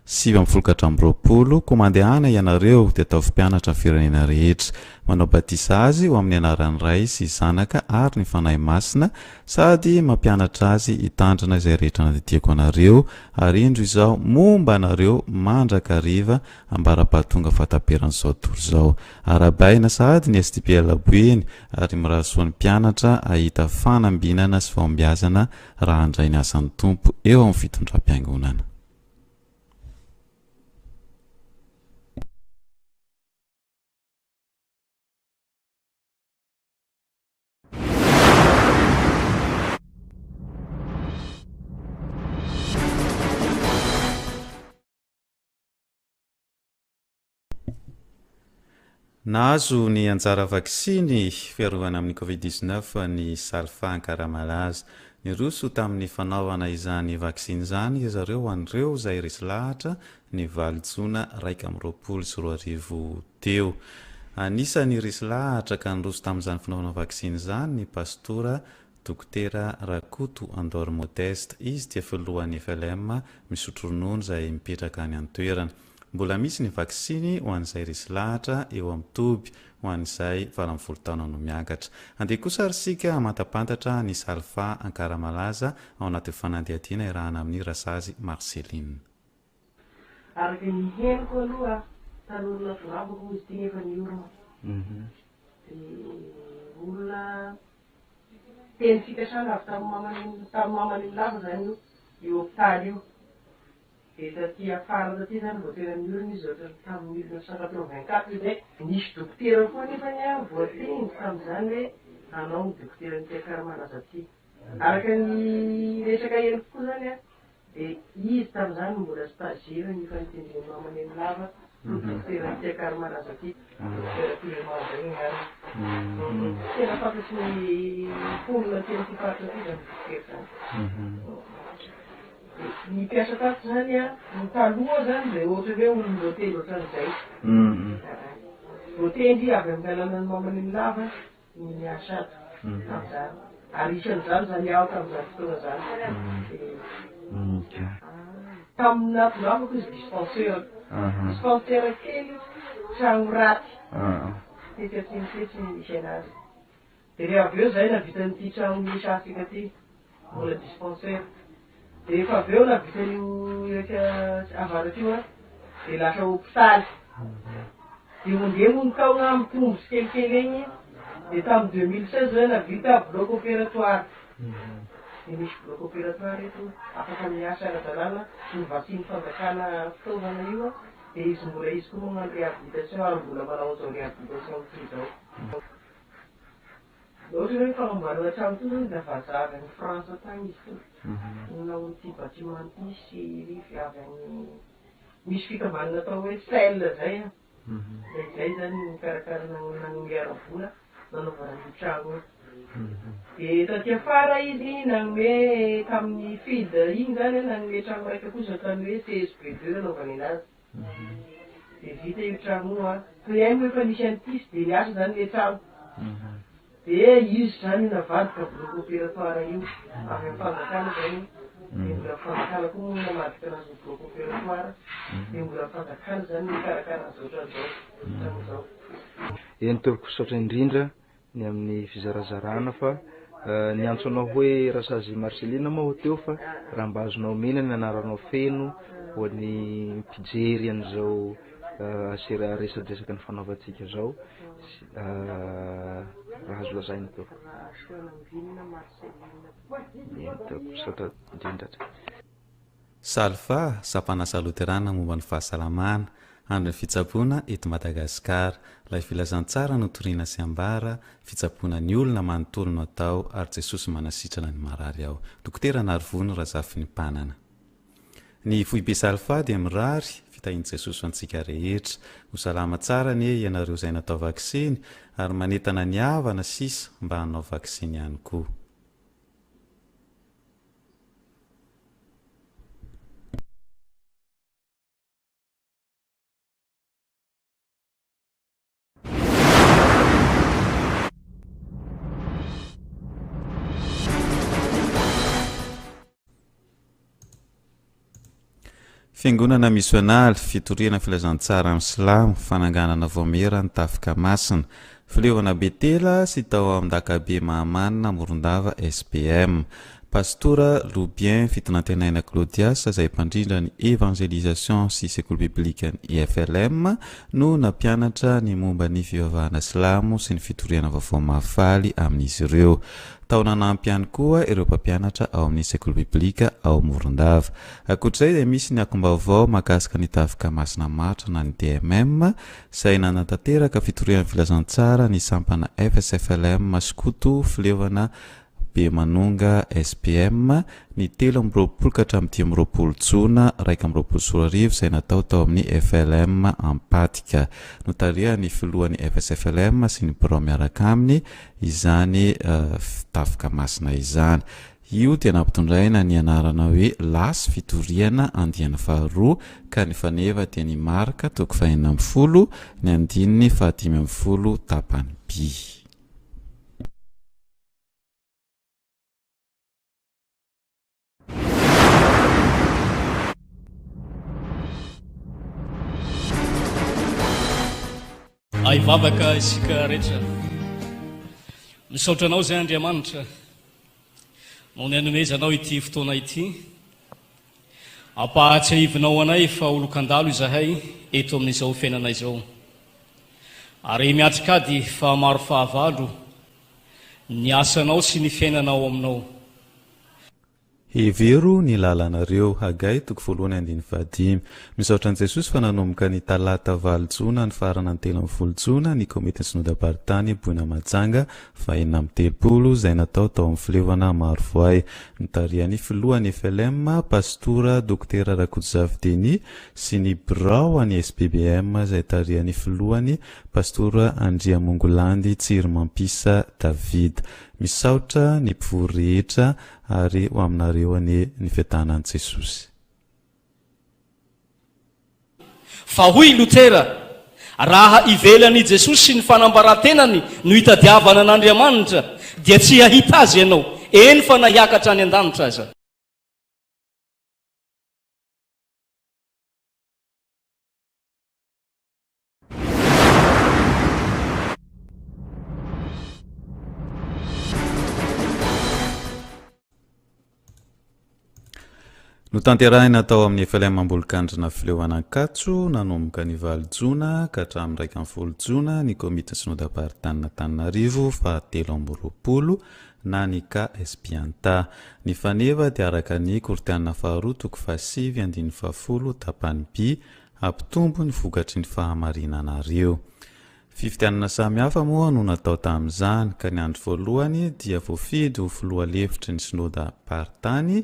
7:7-20 ko mandehana ianareo dia atao mpianatra ny firenena rehetra manao batisa azy ho amin'ny anaran'ny Ray sy Zanaka ary ny fanahy masina sady mampianatra azy hitandrina izay rehetra nadidiko anareo ary indro izao momba anareo mandrakariva ambara-pahatonga fataperan'izao tontolo izao arabaina sady ny STPL bueny ary mirahasoan'ny mpianatra ahita fanambinana sy fahombiazana raha handray ny asan'ny tompo eo amin'ny fitondram-piangonana. Nahazo ny anjara vaksiny fiarovana amin'ny COVID-19 ny Salfa Ankaramalaza. Ny roso tamin'ny fanaovana izany vaksiny izany zareo an'ireo izay resy lahatra ny 20 Jona 2020 teo. Anisany resy lahatra ka nyroso tamin'izany fanaovana vaksiny izany ny pastora Dokotera Rakoto Andor Modeste, izy dia filohan'ny FLM misotro ronono izay mipetraka any an-toerana. Mbola misy ny vaksiny ho an'izay resy lahatra eo amin'ny Toby ho an'izay 20 taona no miakatra. Andeha kosa arsika amantapantatra ny Salfa Ankaramalaza ao anaty fanadihadiana irahana amin'ny Rasazy Marceline. Araka ny henoko aloha tanolona firavako izy ty efa ny orona. Olona teny fikasana avy tamin'ny mamany lava zany io hôpitaly io. Dia taty afara taty zany vao tena miorina izy ohatran'ny tamin'ny 1984 izay nisy dokotera foa nefany voateny tamin'izany hoe anao ny dokotera ny Ankaramalaza aty. Araka ny resaka henoko koa zany dia izy tamin'izany mbola stagiaire nefa nitendreny mamany amin'ny lava dokotera ny Ankaramalaza aty. Dokotera Clément zay ngary. Tena fantatry ny mponina tena tifaritra aty zany dokotera zany. Ny mpiasa tato zany ny taloha zany dia ohatra hoe olon-drotely ohatran'izay. Rotely avy amin'ny alalany mamany amin'ny lava ny miasa ato tamin'izany. Ary isan'izany zany aho tamin'izany fotoana zany. Tamin'ny lavako izy dispensaire kely trano raty. Tetsy atsimotsetsy misy anazy. Dia rehefa avy eo zay navitan'ity trano misy Afrika aty mbola dispensaire. Dia efa avy eo navitan'io rehetra avaraty io dia lasa hôpitaly. Dia mandeha moa ny taona mitombo sy kelikely eny dia tamin'ny 2016 zay navita bloc opératoire. Dia misy bloc opératoire eto afaka miasa ara-dalàna ny vaksiny fanjakana fitaovana io dia izy mbola izy koa magnano réhabilitation ary mbola manao an'izao réhabilitation izao. Ohatra hoe fanamboarana trano toy zany dia vazavy any Frantsa tany izy toy. Nanao ity bâtiment ity sy rify avy any misy fikambanana atao hoe sel zay. Izay zany mikarakara nanome nanaovana ny trano io. Dia taty afara izy nanome tamin'ny FID iny zany nanome trano raika kosa tany hoe CSP2 anaovany anazy. Dia vita io trano io toy efa nisy an'ity sy dia niasa zany le trano. Dia izy zany navadika bloc opératoire io avy amin'ny fanjakana zany. Dia mbola fanjakana koa moa namadika anazy ny bloc opératoire. Dia mbola fanjakana zany mikarakara azy ohatran'izao. Eny toloko saotra indrindra ny amin'ny fizarazarana fa ny antsoanao hoe Rasazy Marceline moa ho teo fa raha mba azonao mena ny anaranao feno ho ny mpijery an'izao resadresaka ny fanaovantsika zao raha azo lazaina teo. Salfa Sapanasa Luterana momba ny fahasalamana andro ny fitsaboana eto Madagasikara. Ilay filazantsara no toriana sy ambara fitsaboana ny olona manontolo atao ary Jesosy manasitrana ny marary ao. Dokotera Narvono Razafy ny mpanana. Ny foibe Salfa dia mirary fitahian Jesosy antsika rehetra. Ho salama tsara ny ianareo izay natao vaksiny ary manentana ny havana sisa mba hanao vaksiny ihany koa. Fiangonana misionaly fitoriana filazantsara amin'ny silamo fananganana voamera ny tafika masina fileovana betela sy tao amin'ny dakabe mahamanina morondava SPM. Pastora Loubien fitonantenaina Claudias izay mpandrindra ny evangelisation sy sekoly biblika ny IFLM no nampianatra ny momba ny fivavahana silamo sy ny fitoriana vaovao mahafaly amin'izy ireo. Tao nanampy ihany koa ireo mpampianatra ao amin'ny sekoly biblika ao Morondava. Ankoatr'izay dia misy ny akombavao mahakasika ny tafika masina matra na ny DMM izay nanantanteraka fitoriana filazantsara ny sampana FSFLM Maskoto fileovana be manonga SPM ny 13 ka hatramin'ny 10 Jona 2 Solarivo izay natao tao amin'ny FLM Ampatika. Notarihan'ny filohan'ny FSFLM sy ny birao miaraka aminy izany tafika masina izany. Io dia nampitondraina ny anarana hoe lasy fitoriana andihana faharoa ka ny faneva dia ny marka toko 40 ny andininy 510 tapany B. Aivavaka isika rehetra misaotra anao zay Andriamanitra no nanomezanao ity fotoana ity ampahatsiahivinao anay fa olokandalo izahay eto amin'izao fiainana izao ary miatrikady fa maro fahavalo ny asanao sy ny fiainanao aminao. Hevero ny lalanareo Hagai 1:15. Misaotra an Jesosy fa nanomboka ny talata 9 Jona ny farana ny 13 Jona ny komity ny synodam-paritany Boina Majanga 430 izay natao tao amin'ny fileovana maro voay. Nitarihan'ny filohan'ny FLM pastora Dr Rakotozavideny sy ny birao an'ny SPBM izay tarihan'ny filohan'ny pastora Andria Mongolandy Tsirimampisa David. Misaotra ny mpivory rehetra ary ho aminareo ny fiatanan'i Jesosy. Fa hoy Lutera, raha ivelan'i Jesosy sy ny fanambarantenany no hitadiavana an'Andriamanitra dia tsy hahita azy ianao, eny fa nahiakatra any an-danitra aza. Notanterahina tao amin'ny FLM Ambolokandrina fileovanan-katso nanomboka ny 9 Jona ka hatramin'ny 2 Jona ny komity synodam-paritany Antananarivo 320 na ny KSP-anta. Ny faneva dia araka ny kortiana faharoa toko 710 tapany B ampitombo ny vokatry ny fahamarinanareo. Fifitianana samihafa moa no natao tamin'izany ka ny andro voalohany dia voafidy ho filoha lefitry ny synodam-paritany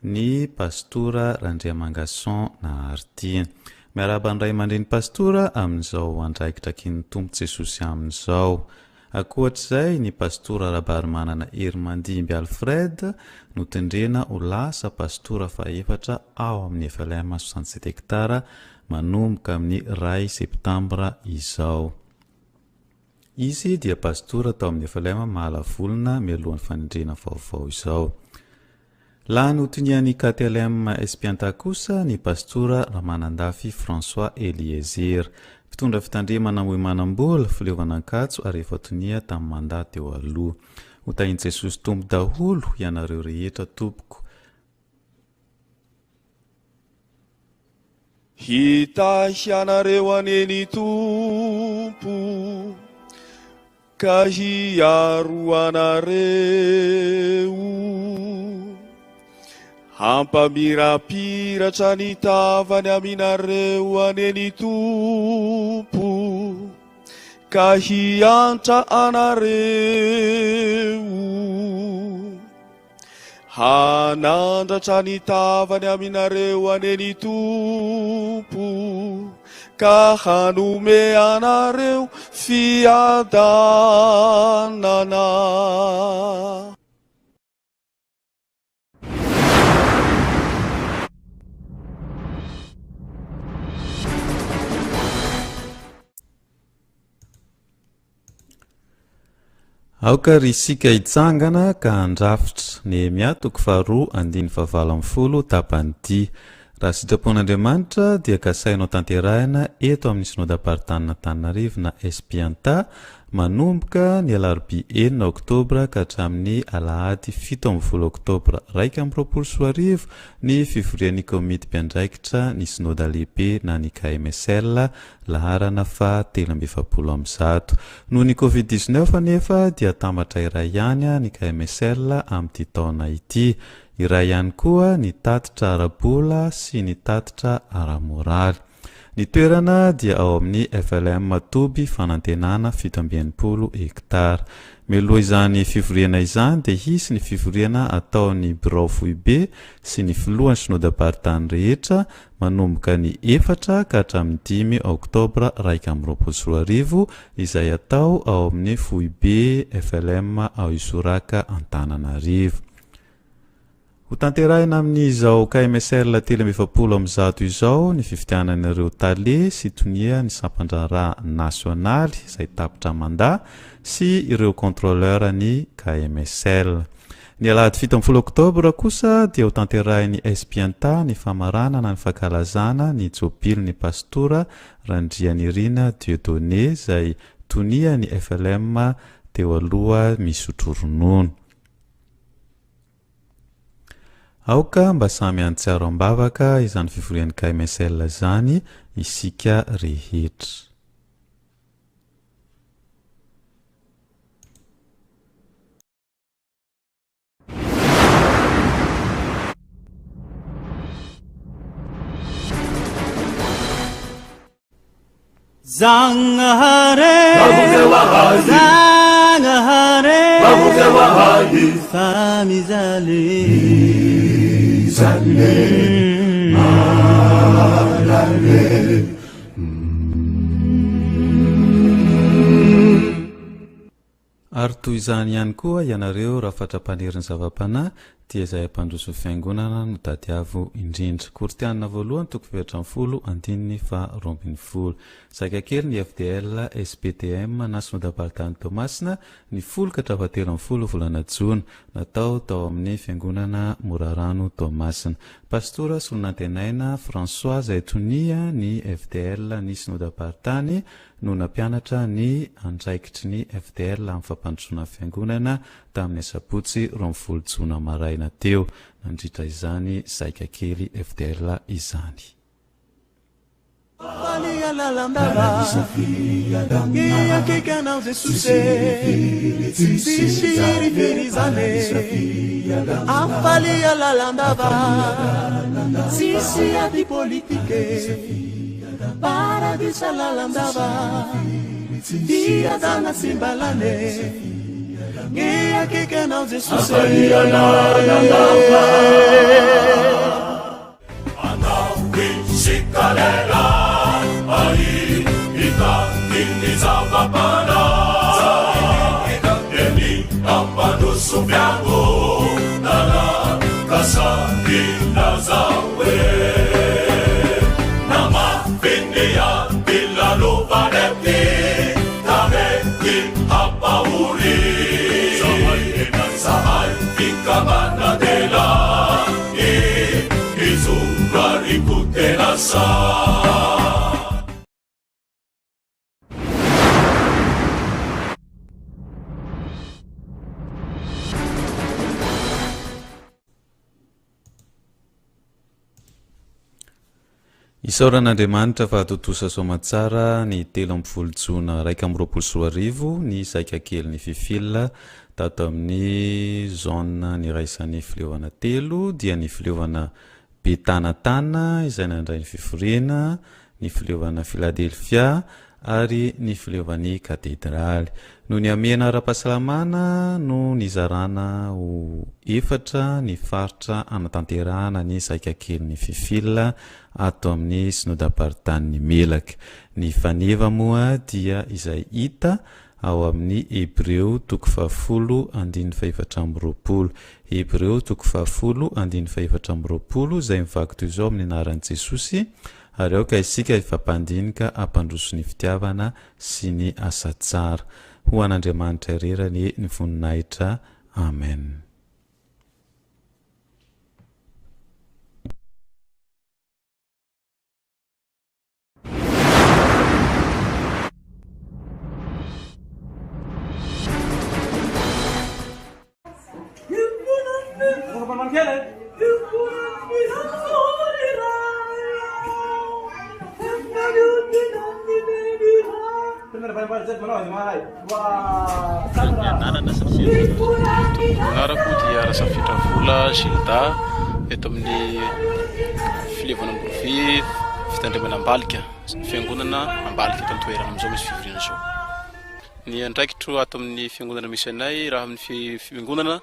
ny pastora Randriamangason na Arty. Miaraba ny ray aman-dreny pastora amin'izao andraikitraky ny tompo Jesosy amin'izao. Ankoatr'izay ny pastora Rabarimanana Hermandimby Alfred no tendrena ho lasa pastora faefatra ao amin'ny FLM 67 hektara manomboka amin'ny 2 Septambra izao. Izy dia pastora tao amin'ny FLM Mahalavolona mialohan'ny fanendrena vaovao izao. Laha notinian'ny KTLM SP-anta kosa ny pastora Ramanandafy François Eliezer. Fitondra fitandremana moa manambola fileovanan-katso ary efa tonia tamin'ny mandaty eo aloha. Hotahin'i Jesosy tombo daholo ianareo rehetra tompoko. Hitahianareo aneny tompo ka hiaro anareo hampamirapiratra ny tavany aminareo aneny tompo ka hiantra anareo hanandratra ny tavany aminareo aneny tompo ka hanome anareo fiadanana. Aoka ry sika hitsangana ka andrafitra Nehemia 2:2 tapany D. raha sitrapon'Andriamanitra dia kasainao tanterahina eto amin'ny synodam-paritany Tananarivo na Espianta manomboka ny alarobia 9 oktobra ka hatramin'ny alahady 17 oktobra 2024 ny fivorian'ny komity mpiandraikitra ny synoda lehibe na ny KMSL laharana fa 13 noho ny Covid-19 nefa dia tambatra iray ihany ny KMSL amin'ity taona ity. Iray ihany koa ny tatitra arabola sy ny tatitra aramoraly. Ny toerana dia ao amin'ny FLM Matoby fanantenana 720 hektara. Mialoha izany fivoriana izany dia hisy ny fivoriana ataon'ny birao foibe sy ny filohan'ny synodam-paritany rehetra manomboka ny 4 ka hatramin'ny 5 oktobra 2024 izay atao ao amin'ny foibe FLM ao Isoraka Antananarivo. Ho tanterahina amin'izao KMSL 320 izao ny fifitianan'ireo tale sy tonia ny sampandrara nasionaly izay tapitra mandat sy ireo contrôleur ny KMSL. Ny alahady 17 oktobra kosa dia ho tanterahin'ny Espianta ny famarana na ny fankalazana ny jopily ny pastora Randrianirina Dieudonné izay tonia ny FLM teo aloha misotro ronono. Aoka mba samy antsiaro ambavaka izany fivorian'ny KMSL zany isika rehetra. Zanghare famizale Ary toy izany ihany koa ianareo raha fatrapanerin'ny zava-panahy dia izay ampandroso fiangonana no tadiavo indrindra. Kortianina voalohany 720 Saika kely ny FDL SPTM na synodam-paritany Tomasina ny 10 volana Jona natao tao amin'ny fiangonana Morarano Tomasina. Pastora solonantenaina François Zaitonia ny FDL ny synodam-paritany no nampianatra ny andraikitry ny FDL amin'ny fampandrosoana fiangonana tamin'ny sabotsy 20 Jona maraina teo. Nandritra izany saika kely FDL izany. Afalia lalandava Ia kekanao Jesus Sisi riferizane Afalia lalandava Sisi adi politike Paradisa lalandava Dia dana simbalane Ia kekanao Jesus Afalia lalandava Anau Sikalela Ai itangini zavapana Eni ambanusu vyangu Nana kasangina zawe Nama vindia bila lupa depti Tameki hapa uri Sahai ikamana dela Izungari kutenasa Isaoran'Andriamanitra fa hatotosa soamatsara ny 13 Jona 2024 ny saika kely ny fifila tato amin'ny zona ny raisan'ny fileovana telo dia ny fileovana Betanatana izay nandray ny fiforiana, ny fileovana Philadelphia ary ny fileovan'ny katedraly. No ny amena ara-pahasalamana no nizarana ho efatra ny faritra anatanterahana ny saika kely ny fifila ato amin'ny synodam-paritany Melaka. Ny faneva moa dia izay hita ao amin'ny Hebreo 10:420. Hebreo 10:420 izay mivaky toy izao amin'ny anaran'i Jesosy ary aoka isika ifampandinika ampandroso ny fitiavana sy ny asa tsara. Ho an'Andriamanitra irerany ny voninahitra. Amen. Anarako dia rasafitra vola Gilda eto amin'ny filevana amborofi fitandremana ambalika fiangonana ambalika eto toerana amizao misy fivoriana zao. Ny andraikitro ato amin'ny fiangonana misy anay raha amin'ny fiangonana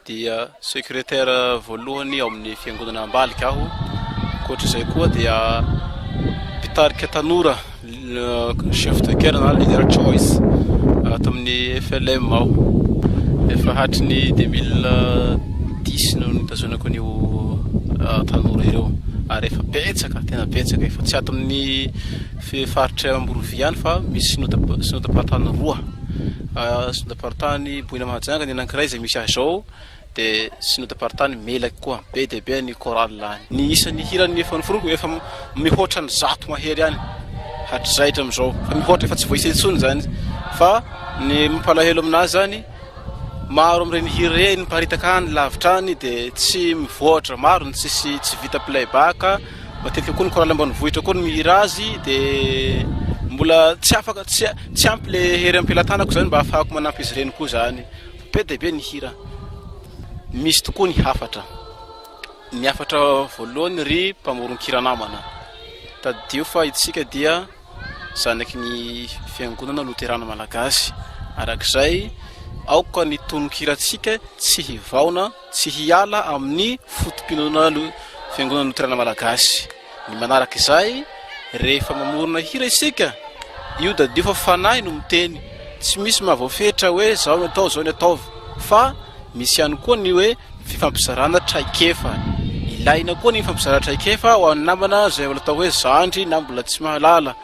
dia secrétaire voalohany ao amin'ny fiangonana ambalika aho. Koatra izay koa dia mpitarika tanora chef de chœur na leader choice ato amin'ny FLM ao. Efa hatry ny 2010 no nitazonako an'io tanora ireo ary efa betsaka tena betsaka efa tsy ato amin'ny faritra Amborovi ihany fa misy sinodapartany roa sinodapartany Bohina Mahajanga ny anankiray izay misy azy ao dia sinodapartany Melaky koa be dia be ny chorale any. Ny isan'ny hirany efa noforoko efa mihoatra ny 100 mahery ihany hatrizay hatramizao fa mihoatra efa tsy voaisetsony zany fa ny mampalahelo aminazy zany maro amin'ireny hira ireny miparitaka any lavitra any dia tsy mivoatra maro ny tsy vita playback matetika koa ny chorale ambanivohitra koa ny mihira azy dia mbola tsy afaka tsy ampy le hery ampelantanako zany mba ahafahako manampy izy ireny koa zany be dia be ny hira. Misy tokoa ny hafatra voalohany ry mpamoron-kira namana tadio fa itsika dia zanaky ny fiangonana Luterana Malagasy arak'izay aoka ny tonon-kiratsika tsy hivaona tsy hiala amin'ny fotom-pinoana fiangonana Luterana Malagasy. Ny manaraka izay rehefa mamorona hira isika io dadio fa fanahy no miteny tsy misy mahavoafetra hoe zao ny atao zao ny ataovy fa misy ihany koa ny hoe fifampizarana traikefa. Ilaina koa ny fifampizarana traikefa ho an'ny namana izay mbola atao hoe zandry na mbola tsy mahalala.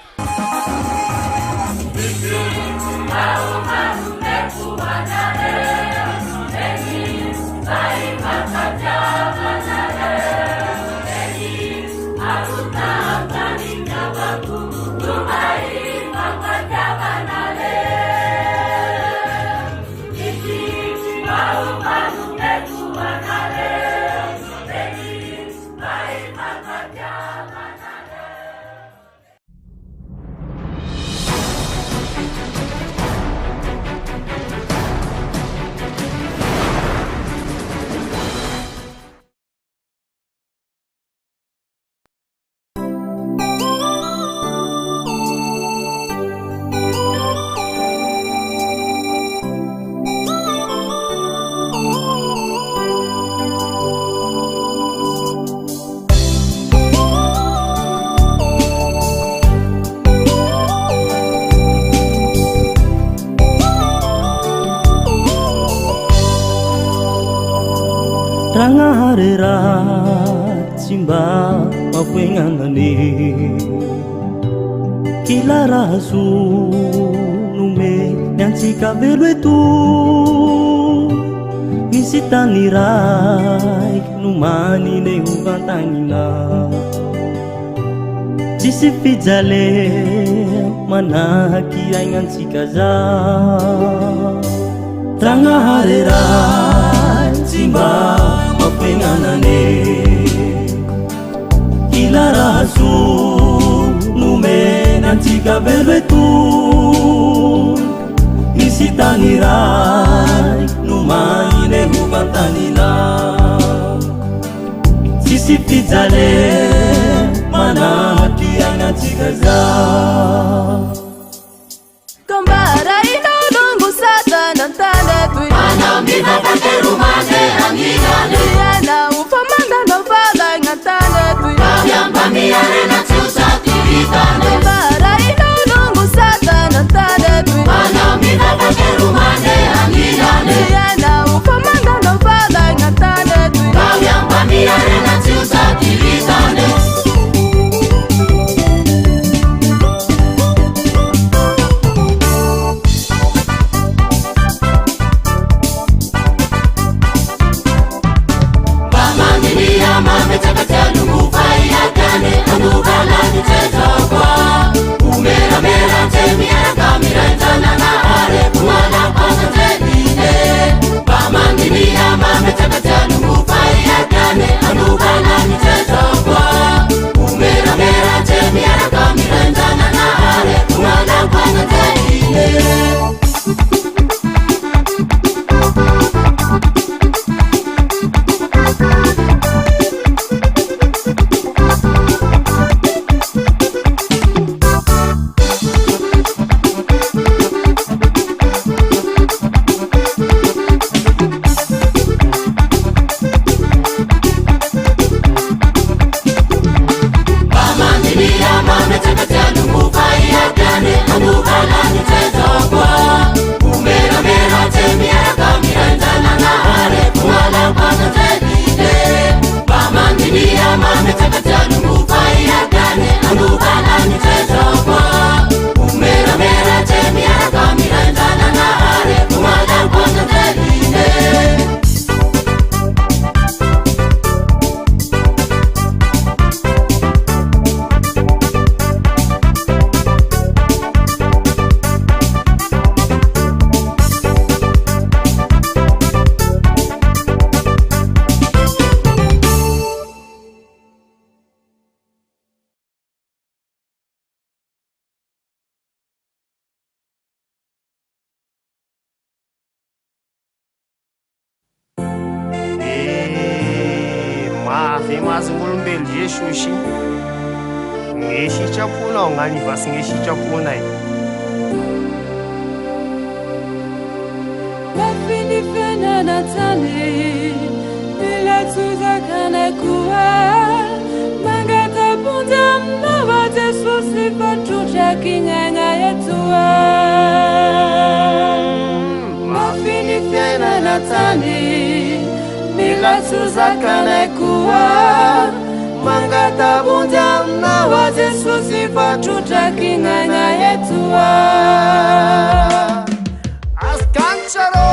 Rangarera simba mapenganane kila rasu nume nyansika veluetu nisitanirai numani ne uvantangina jisipijale manaki aingansika za rangarera simba mapenganane kila rasu nume nantika veluetu nisitanirai numaine huvantanina sisipijale manaki angatikaza Kambara ino nungu sata nantane tui Anambina katerumane angigane Yana ufamanda novala ngantane tui Yamba miyare na chusa kiritane Kambara ino nungu sata nantane tui Anambina katerumane angigane Yana ufamanda novala ngantane tui Yamba miyare na chusa kiritane zanazan'olombelo jesosy gne sitraponao gn'anivasy gne sitraponay Mafinifenanatane milatsuzakanakuwa mangatabundamnawa Jesusi pachuchaking'ang'a yetua Mafinifenanatane milatsuzakanakuwa mangatabundamnawa Jesusi pachuchaking'ang'a yetua Ascancharo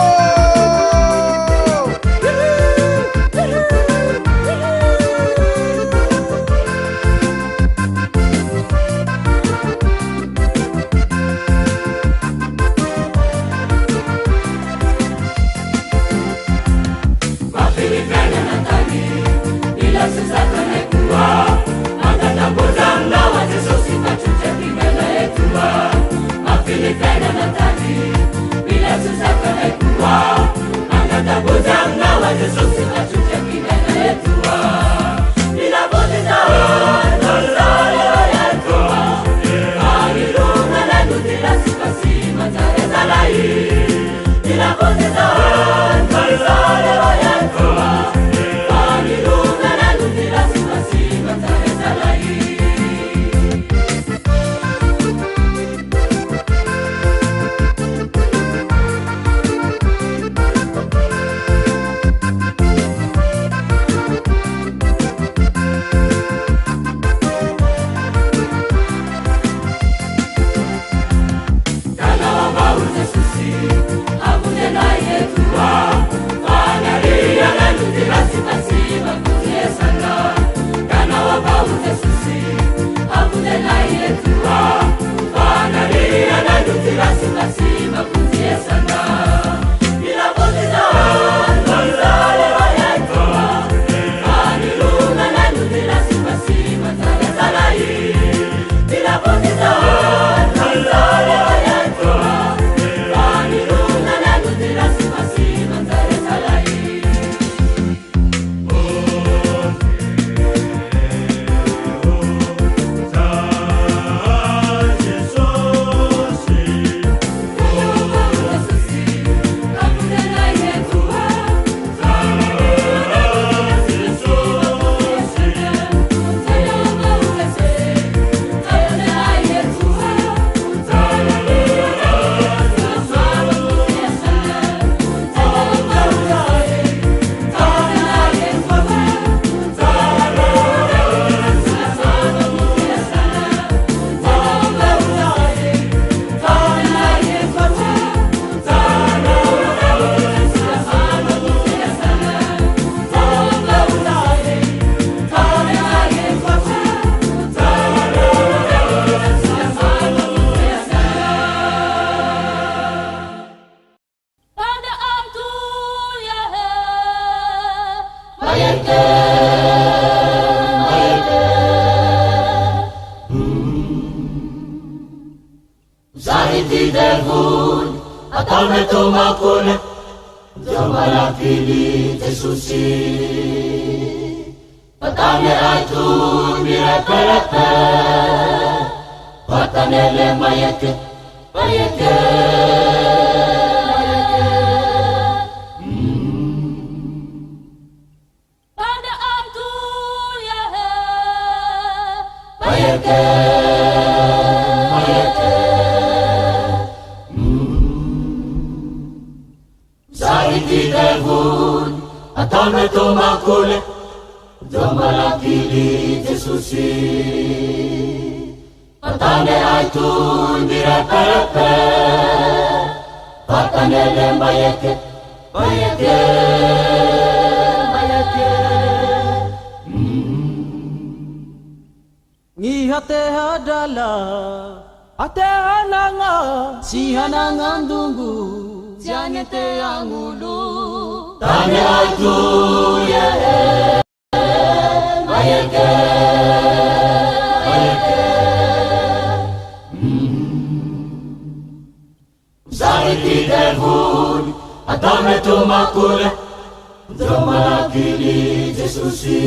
Jamalakini Jesusi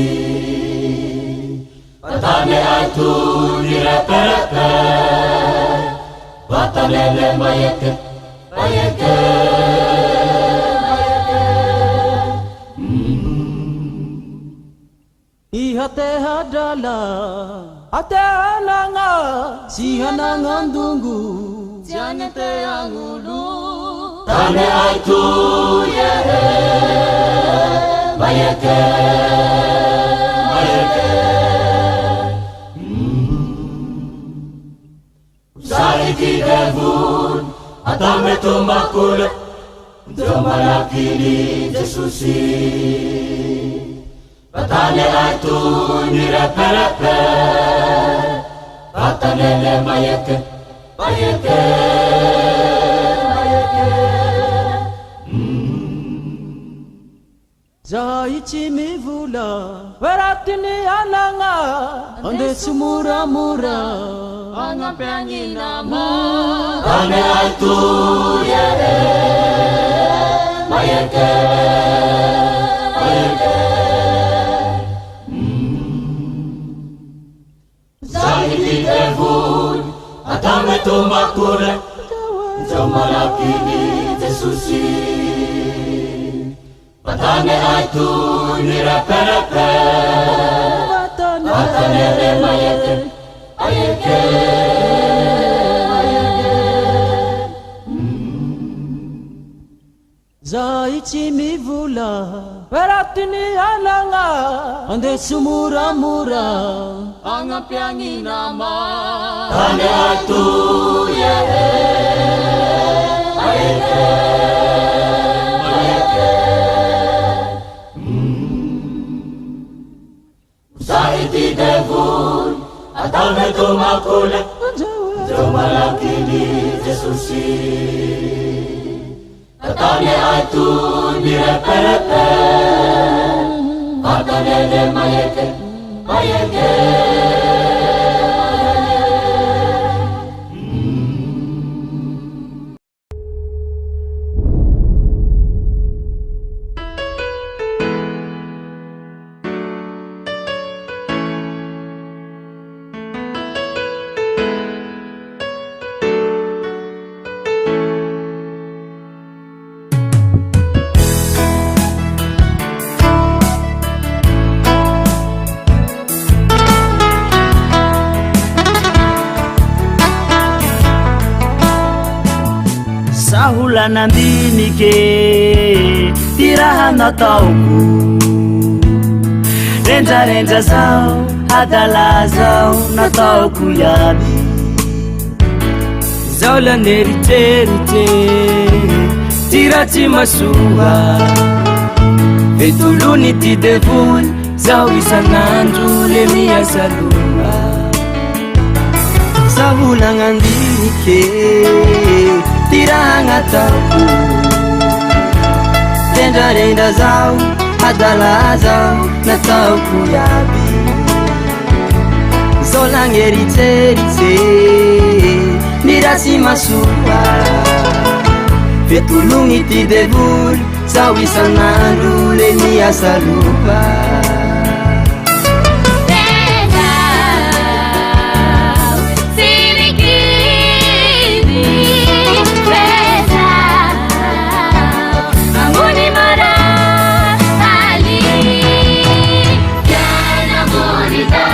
Patane aitu nirepe-repe Patanele mayeke Mayeke Ihate hadala Ate ananga Sihananga ndungu Sianete angulu Tane aitu yehe Mayeke Mayeke Saiki devun Atame tomakule Jamalakini Jesusi Patane aitu nirepe-repe Patanele mayeke Mayeke Zaichi mivula Veratini ananga Ande sumura-mura Angapengi nama Tane aitu yehe Mayeke Mayeke Saiki devun Atame tomakure Jamalakini Jesusi Patane aitu nirepe-repe Patanele mayeke Mayeke Zaichi mivula Veratini ananga Ande sumura-mura Angapengi nama Tane aitu yehe Mayeke Mayeke Saiti devun Atame tomakule Jamalakini Jesusi Patane aitu nirepe-repe Patanele mayeke Mayeke Sahula nandinike Tiraha nataoku Renja-renja zao Hadala zao Nataoku yabi Zao la nerite-rite Tirachi masuha Vetuluni ti devun Zao isanandu Lemia salua Sahula nandinike Tiranga taku Renja-renja zao Hadala zao Nataoku yabi Zolang erite-rite Nirasi masuha Vetulungi ti devul Zao isanandu Lemia salupa Bonita,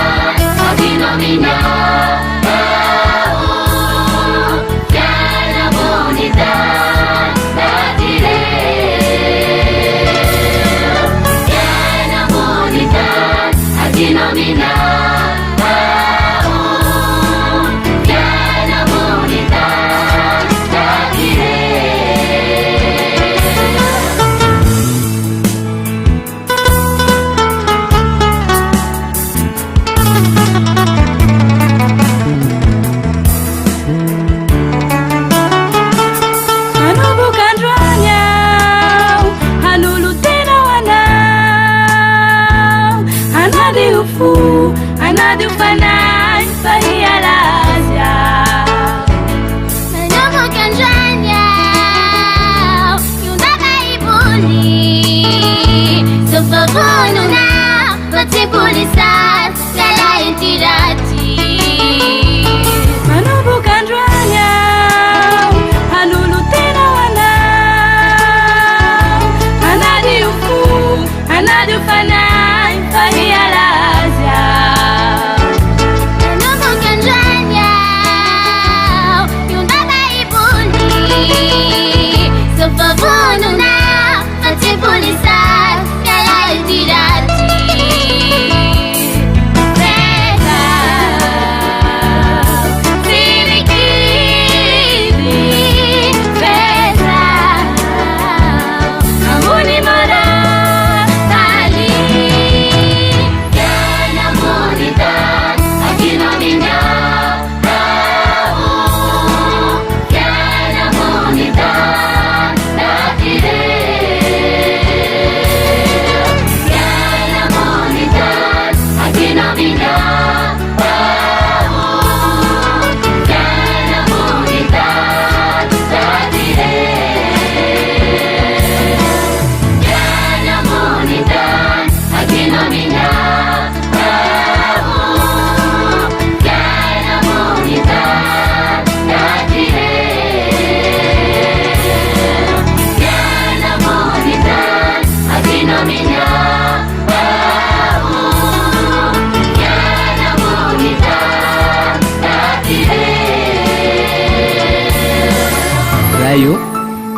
io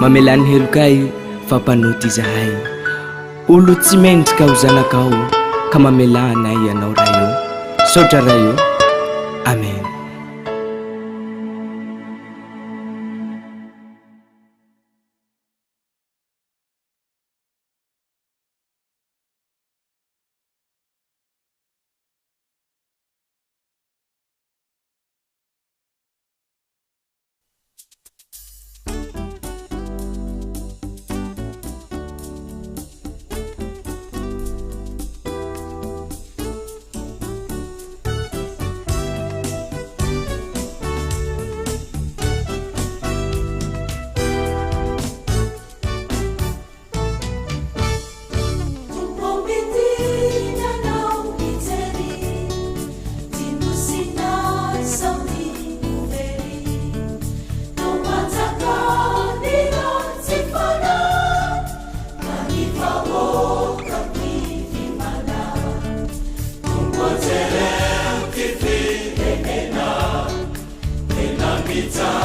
mamelany helokaio fampanoty izahay olo tsy mendrika ho zanakao ka mamelanay ianao raha io sotra raha io amen. Pizza.